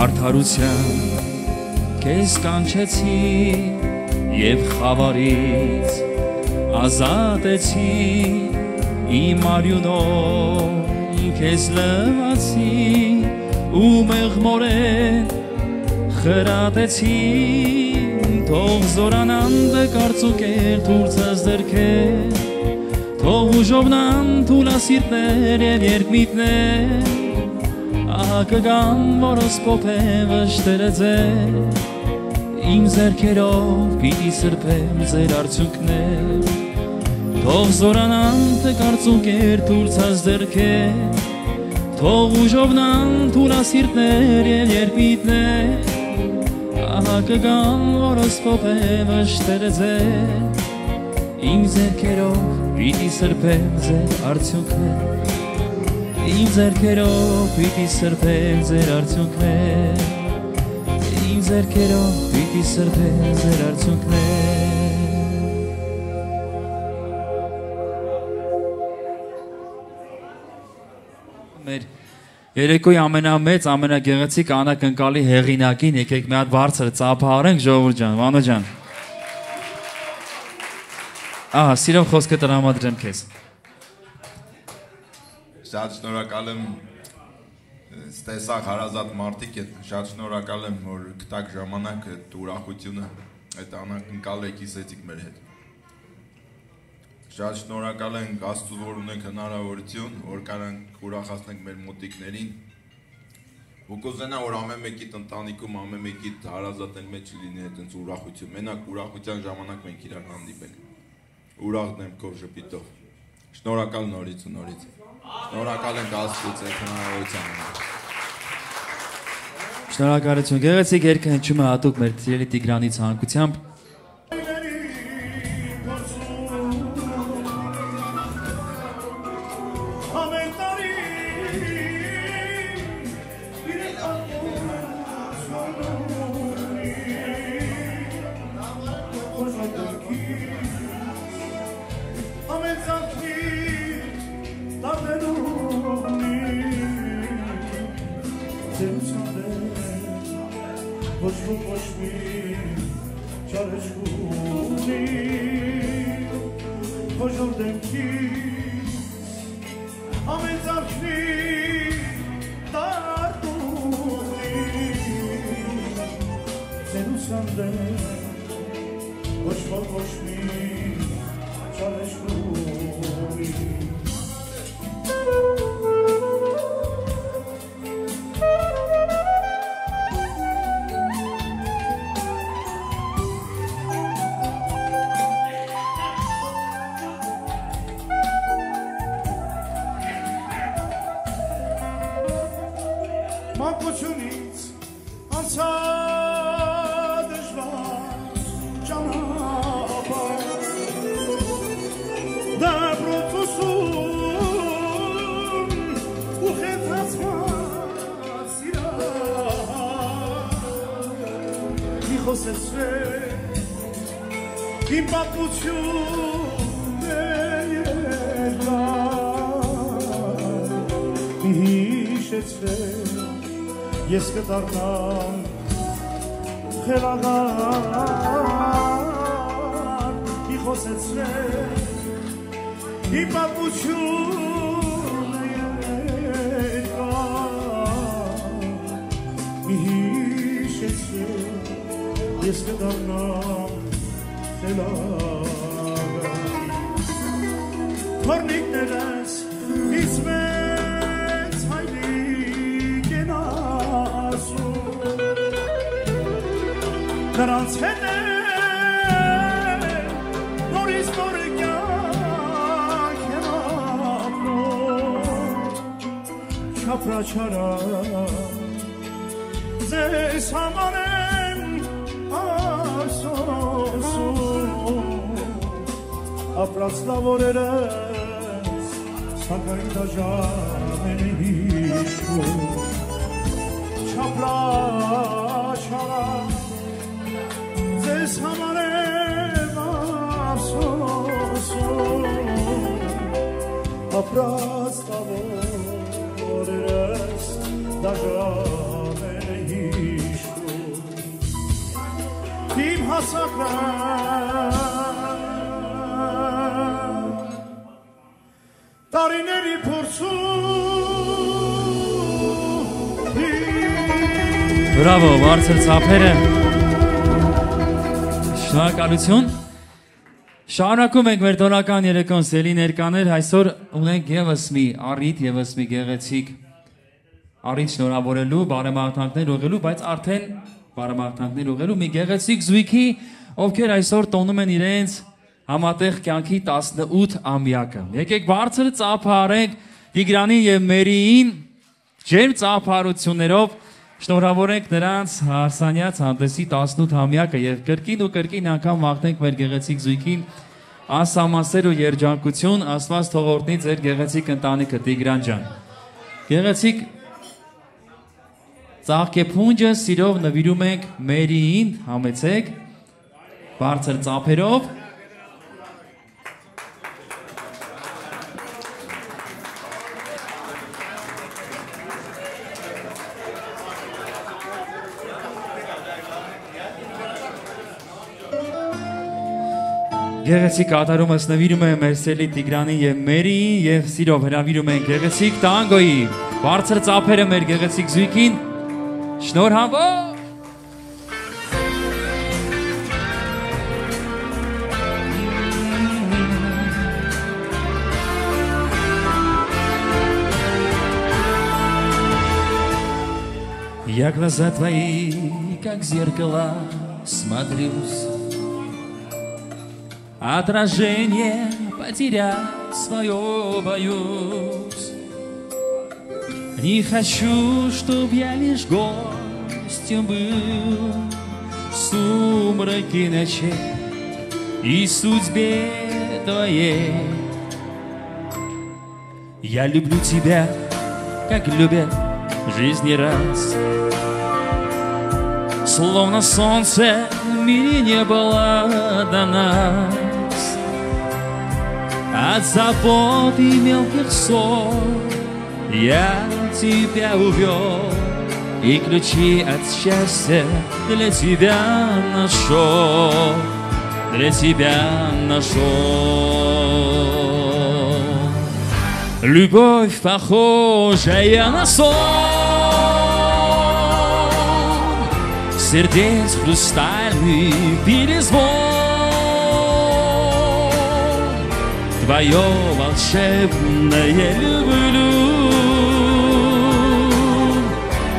Արդարության քեզ կանչեցի եւ խավարից ազատեցի իմ արյունով քեզ լվացի ու մեղմորեն խրատեցի թող զորանան կարծուկեր թուլցած դերքեր թող ուժովնան թուլասիրտներ եւ երբիտներ Ահա կգամ որս պոպև ըշտերը ձեր Իմ ձերքերով պիտի սրբեմ ձեր արցունքներ Թող զորանան թե կարծուկեր թուրցած դերքեր Թող ուժովնան թուրասիրտներ և երպիտներ Ահա կգան որոսկոպ է վշտերը ձեր Իմ ձերքերով պիտի սրբեմ ձեր արդյունքներ Իմ ձերքերով պիտի սրբեմ ձեր արդյունքներ Իմ ձերքերով պիտի սրբեմ ձեր արդյունքներ Մեր երեկոյի ամենամեծ, ամենագեղեցիկ անակնկալի հեղինակին եկեք մի հատ բարձր ծափահարենք ժողովուրդ ջան, Վանո ջան Ահա, սիրով խոսքը տրամադրեմ քեզ Շատ շնորհակալ եմ տեսակ հարազատ մարդիկ է շատ շնորհակալ եմ որ գտաք ժամանակ այդ ուրախությունը այդ անակնկալ եկիսեցիք մեր հետ Շատ շնորհակալ ենք Աստծո որ ունենք հնարավորություն որ կարանք ուրախացնենք մեր մոտիկներին ու կուզենա որ ամեն մեկիդ ընտանիքում ամեն մեկիդ հարազատների մեջ լինի այդպես ուրախություն մենակ ուրախության ժամանակ մենք իրար հանդիպենք ուրախ դեմքով ժպիտով շնորհակալ նորից ու նորից Շնորհակալ ենք Աստծուց այդ հնարավորության Շնորհակալություն գեղեցիկ երգը հնչում է հատուկ մեր սիրելի Տիգրանի ցանկությամբ Ես կդառնամ խելագար մի խոսեցրեք իմ պատմությունը երկար մի հիշեցրեք ես կդառնամ խելագար թորնիկներս ինձ մեծ հայրիկ են Նրանց հետ է նորից նոր կյանք եմ ապրում Չապրաչարա ձեզ համար եմ ափսոսում Ապրած լավորերս սակայն դաժան են հիշում Չապրաչարա Ձեզ համար եմ ափսոսում Ապրած տավորերս դաժան են հիշում Իմ հասակրան տարիների փորձում Բրավո, բարձր ծափերը Շնորհակալություն Շարունակում ենք մեր տոնական երեկոն սիրելի ներկաներ այսօր ունենք եւս մի առիթ եւս մի գեղեցիկ առիթ շնորհավորելու բարեմաղթանքներ ուղղելու բայց արդեն բարեմաղթանքներ ուղղելու մի գեղեցիկ զույգի ովքեր այսօր տոնում են իրենց համատեղ կյանքի 18-ամյակը։ Եկեք բարձր ծափարենք Տիգրանի եւ Մերիին ջերմ ծափարություններով շնորհավորենք նրանց հարսանյաց հանդեսի 18-ամյակը եւ կրկին ու կրկին անգամ մաղթենք մեր գեղեցիկ զույգին անսահմանսեր ու երջանկություն, Աստված թող օրհնի ձեր գեղեցիկ ընտանիքը Տիգրան ջան։ Գեղեցիկ ծաղկեփունջը սիրով նվիրում ենք Մերիին, համեցեք բարձր ծափերով։ Գեղեցիկ կատարումս նվիրում եմ մեր սիրելի Տիգրանին եւ Մերիին եւ սիրով հրավիրում ենք գեղեցիկ տանգոյի բարձր ծափերը մեր գեղեցիկ զույգին շնորհավոր Я глаза твои, как зеркало, смотрюсь. Отражение потерять свое боюсь. Не хочу, чтоб я лишь гостем был в сумраке ночей и судьбе твоей. Я люблю тебя, как любят жизни раз. Словно солнце в мире не было до нас. От забот и мелких ссор я тебя увел, и ключи от счастья для тебя нашел, для тебя нашел. Любовь, похожая на сон, сердец хрустальный перезвон. Твое волшебное люблю,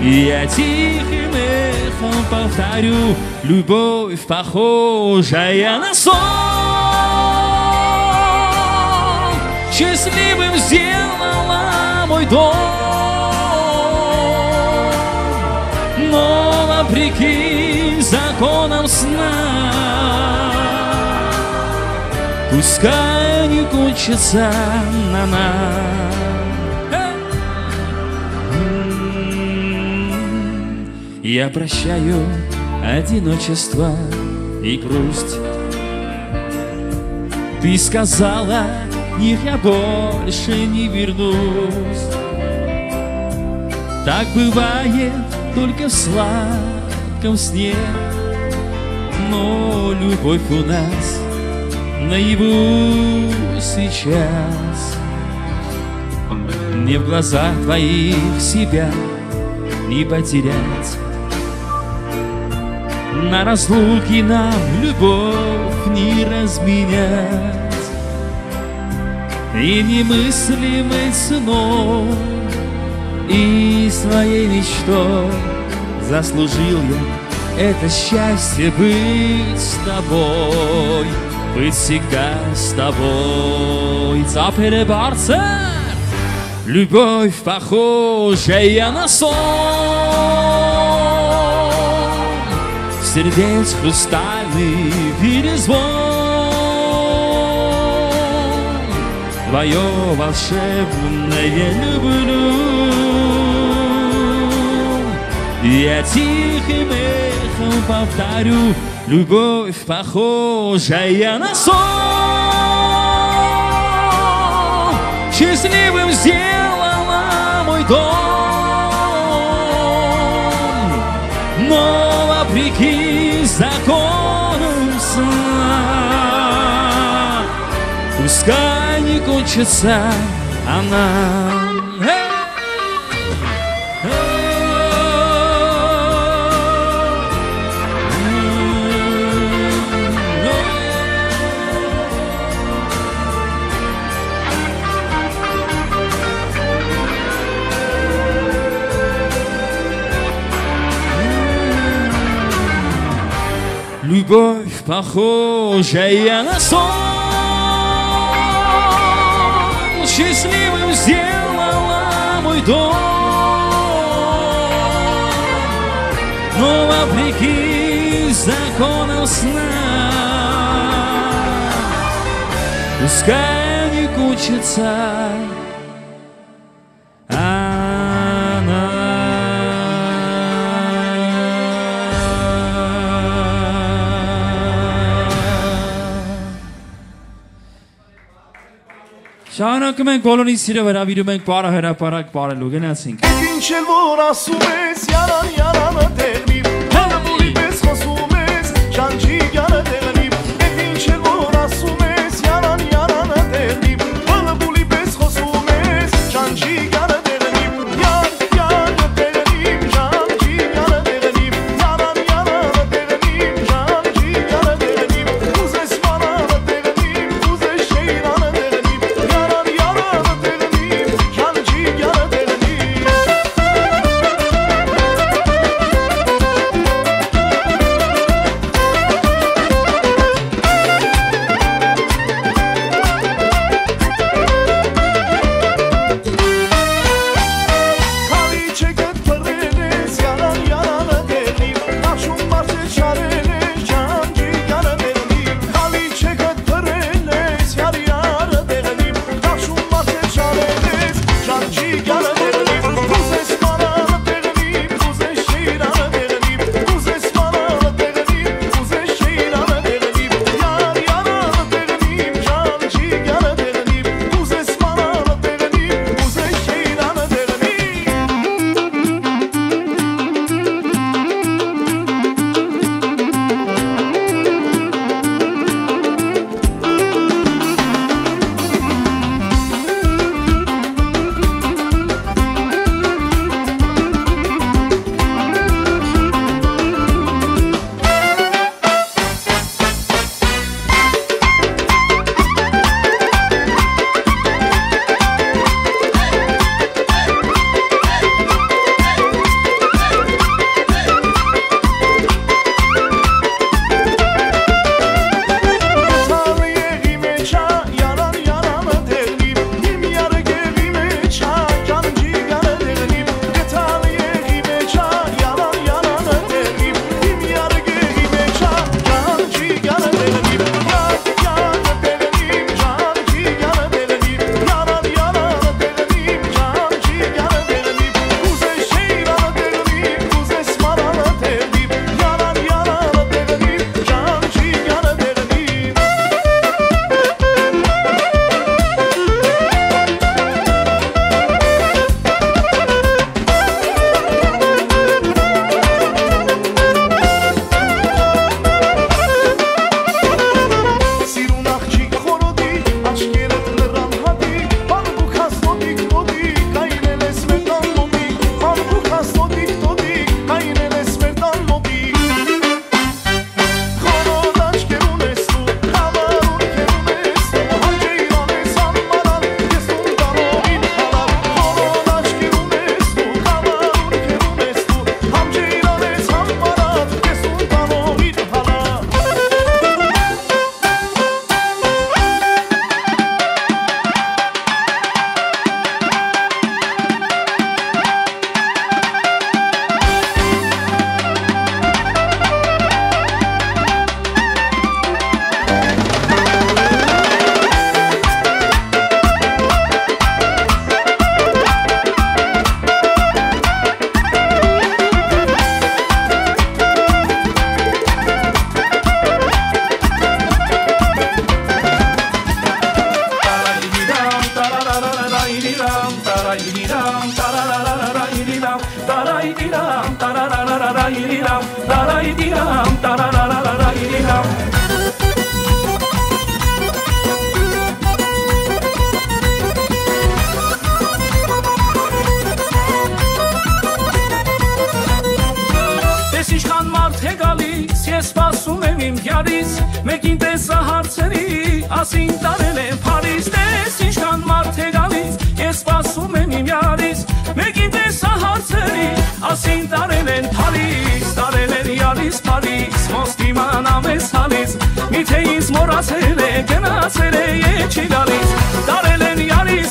я тихим эхом повторю. Любовь, похожая на сон, счастливым сделала мой дом. Но вопреки законам сна, пускай не кончится она. Я прощаю одиночество и грусть. Ты сказала, их я больше не вернусь. Так бывает только в сладком сне, но любовь у нас наяву сейчас. Мне в глазах твоих себя не потерять. На разлуке нам любовь не разменять. И немыслимой ценой и своей мечтой заслужил я это счастье быть с тобой, быть всегда с тобой. Запere барцер, любовь, похожая на сон, сердец хрустальный перезвон. Твое волшебное люблю, я тихим эхом повторю. Любовь, похожая на сон, счастливым сделала мой дом. Но вопреки законам сна, пускай не кончится она. Любовь, похожая на сон, счастливым сделала мой дом. Но вопреки законам сна, пускай не кончится она. Շարունակում ենք բոլորին սիրով հրավիրում ենք պարը հրապարակ պարելու, գնացինք։ Ինչ էլ որ ասում ես, յարան յարանը դեղնի, հալմուլի պես խոսում ես, շանջի յանը դեղնի, ինչ էլ որ ասում ես, յարան յարանը դեղնի, հալմուլի պես խոսում ես, շանջի յանը դեղնի, յար յանը դեղնի, շանջի յանը դեղնի, յարան յանը դեղնի, շանջի յանը դեղնի, ուզես մանանը դեղնի, ուզես շեյրանը դեղնի, յարան յանը դեղնի, շանջի յանը դեղնի. Միթե ինձ մոռացել է, գնացել է, եչ իրարից, տարել են յարից,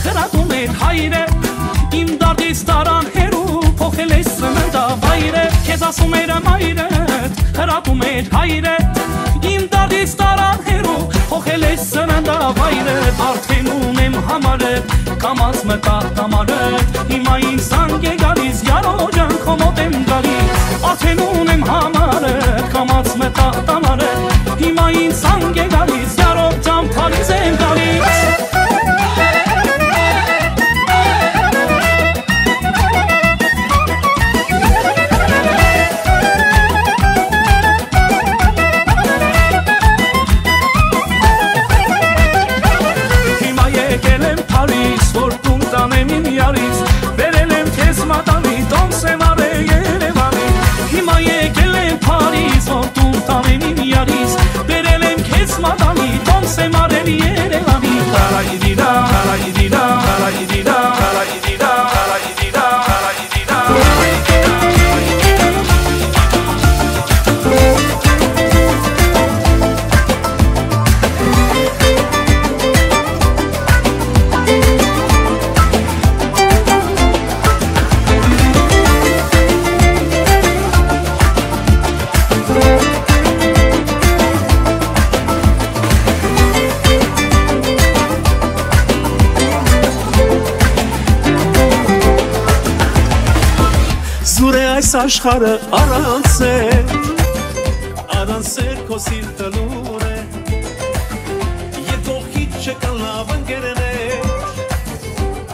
խրատում էր հայրը իմ դարձից տարան հերու փոխել ես սննդավայրը քեզ ասում էր մայրը խրատում էր հայրը իմ դարձից տարան հերու փոխել ես սննդավայրը արդեն ունեմ համարը կամած մտա կամարը հիմա ինձ զանգ է գալիս յարո ջան քո մոտ եմ գալիս արդեն ունեմ համարը կամած մտա կամարը հիմա ինձ զանգ է գալիս յարո ջան փարիզ եմ գալիս աշխարհը առանց էր քո սիրտը լուր է Եկողից չկան լավ ընկերներ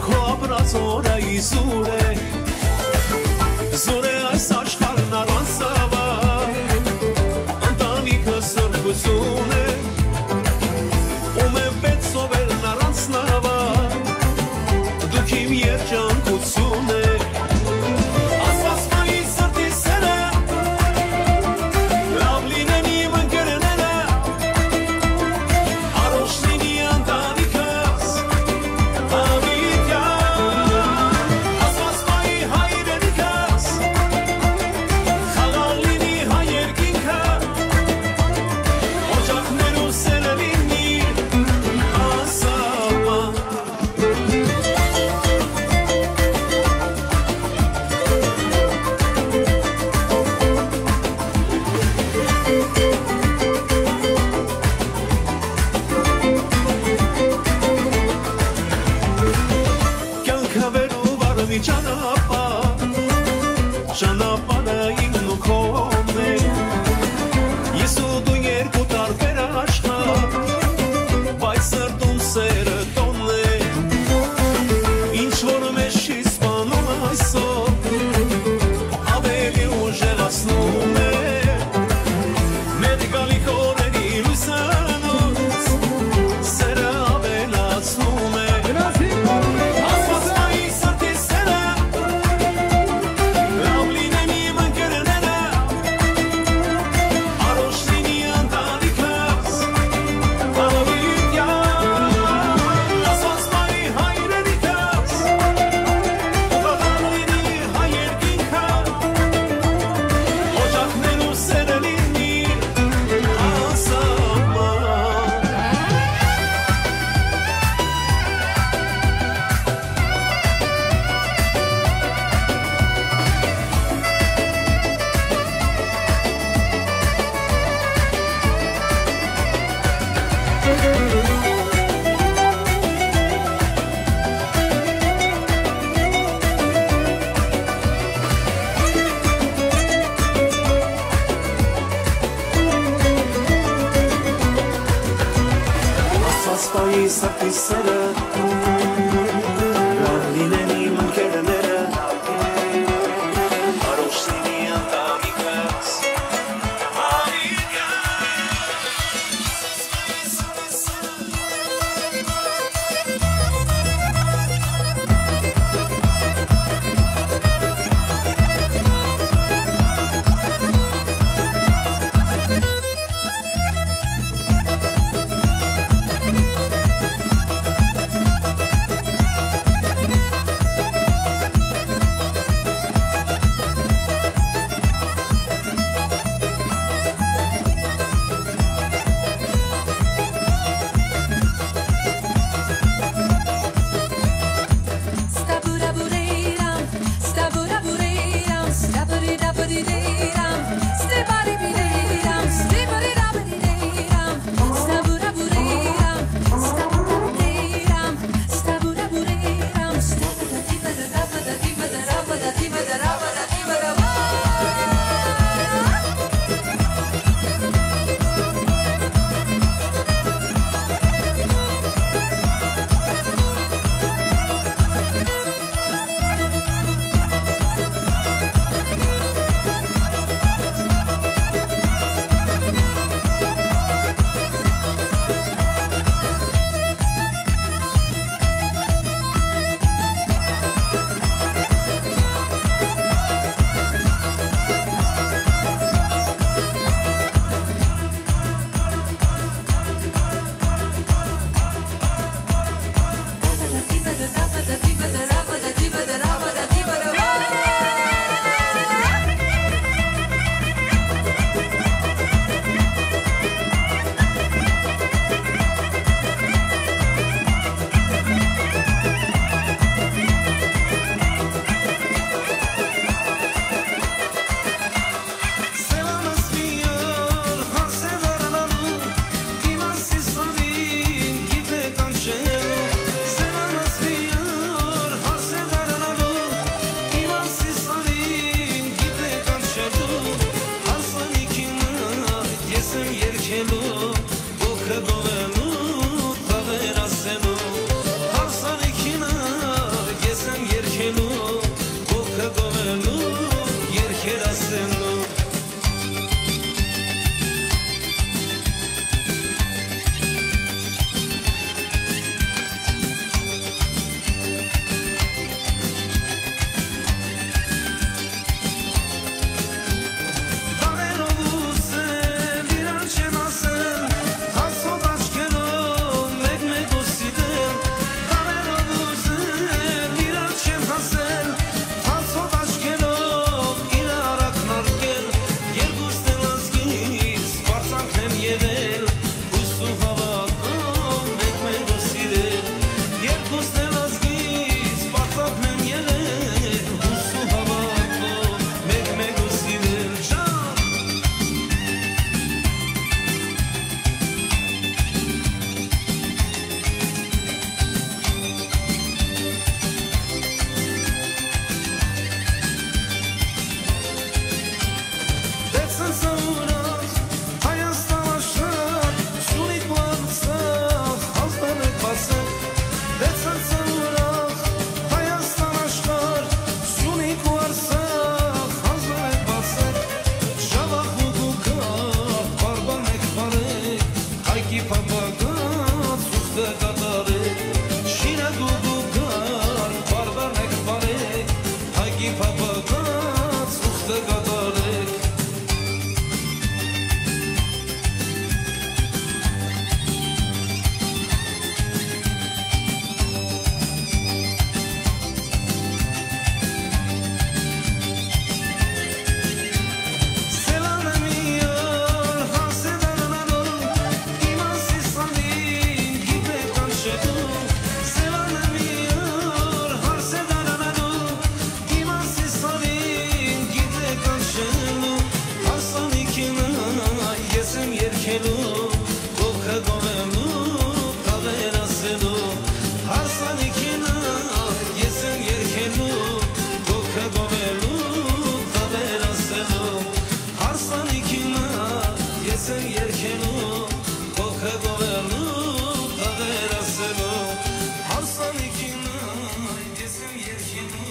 քո ապրած օրը իզուր է Զուր է այս աշխարհն առանց ավար ընտանիքը սրբություն է ում է պետք սովելն առանց նավար դուք իմ երջանկություն է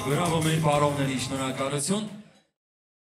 Բրավո մեր պարողների, շնորհակալություն։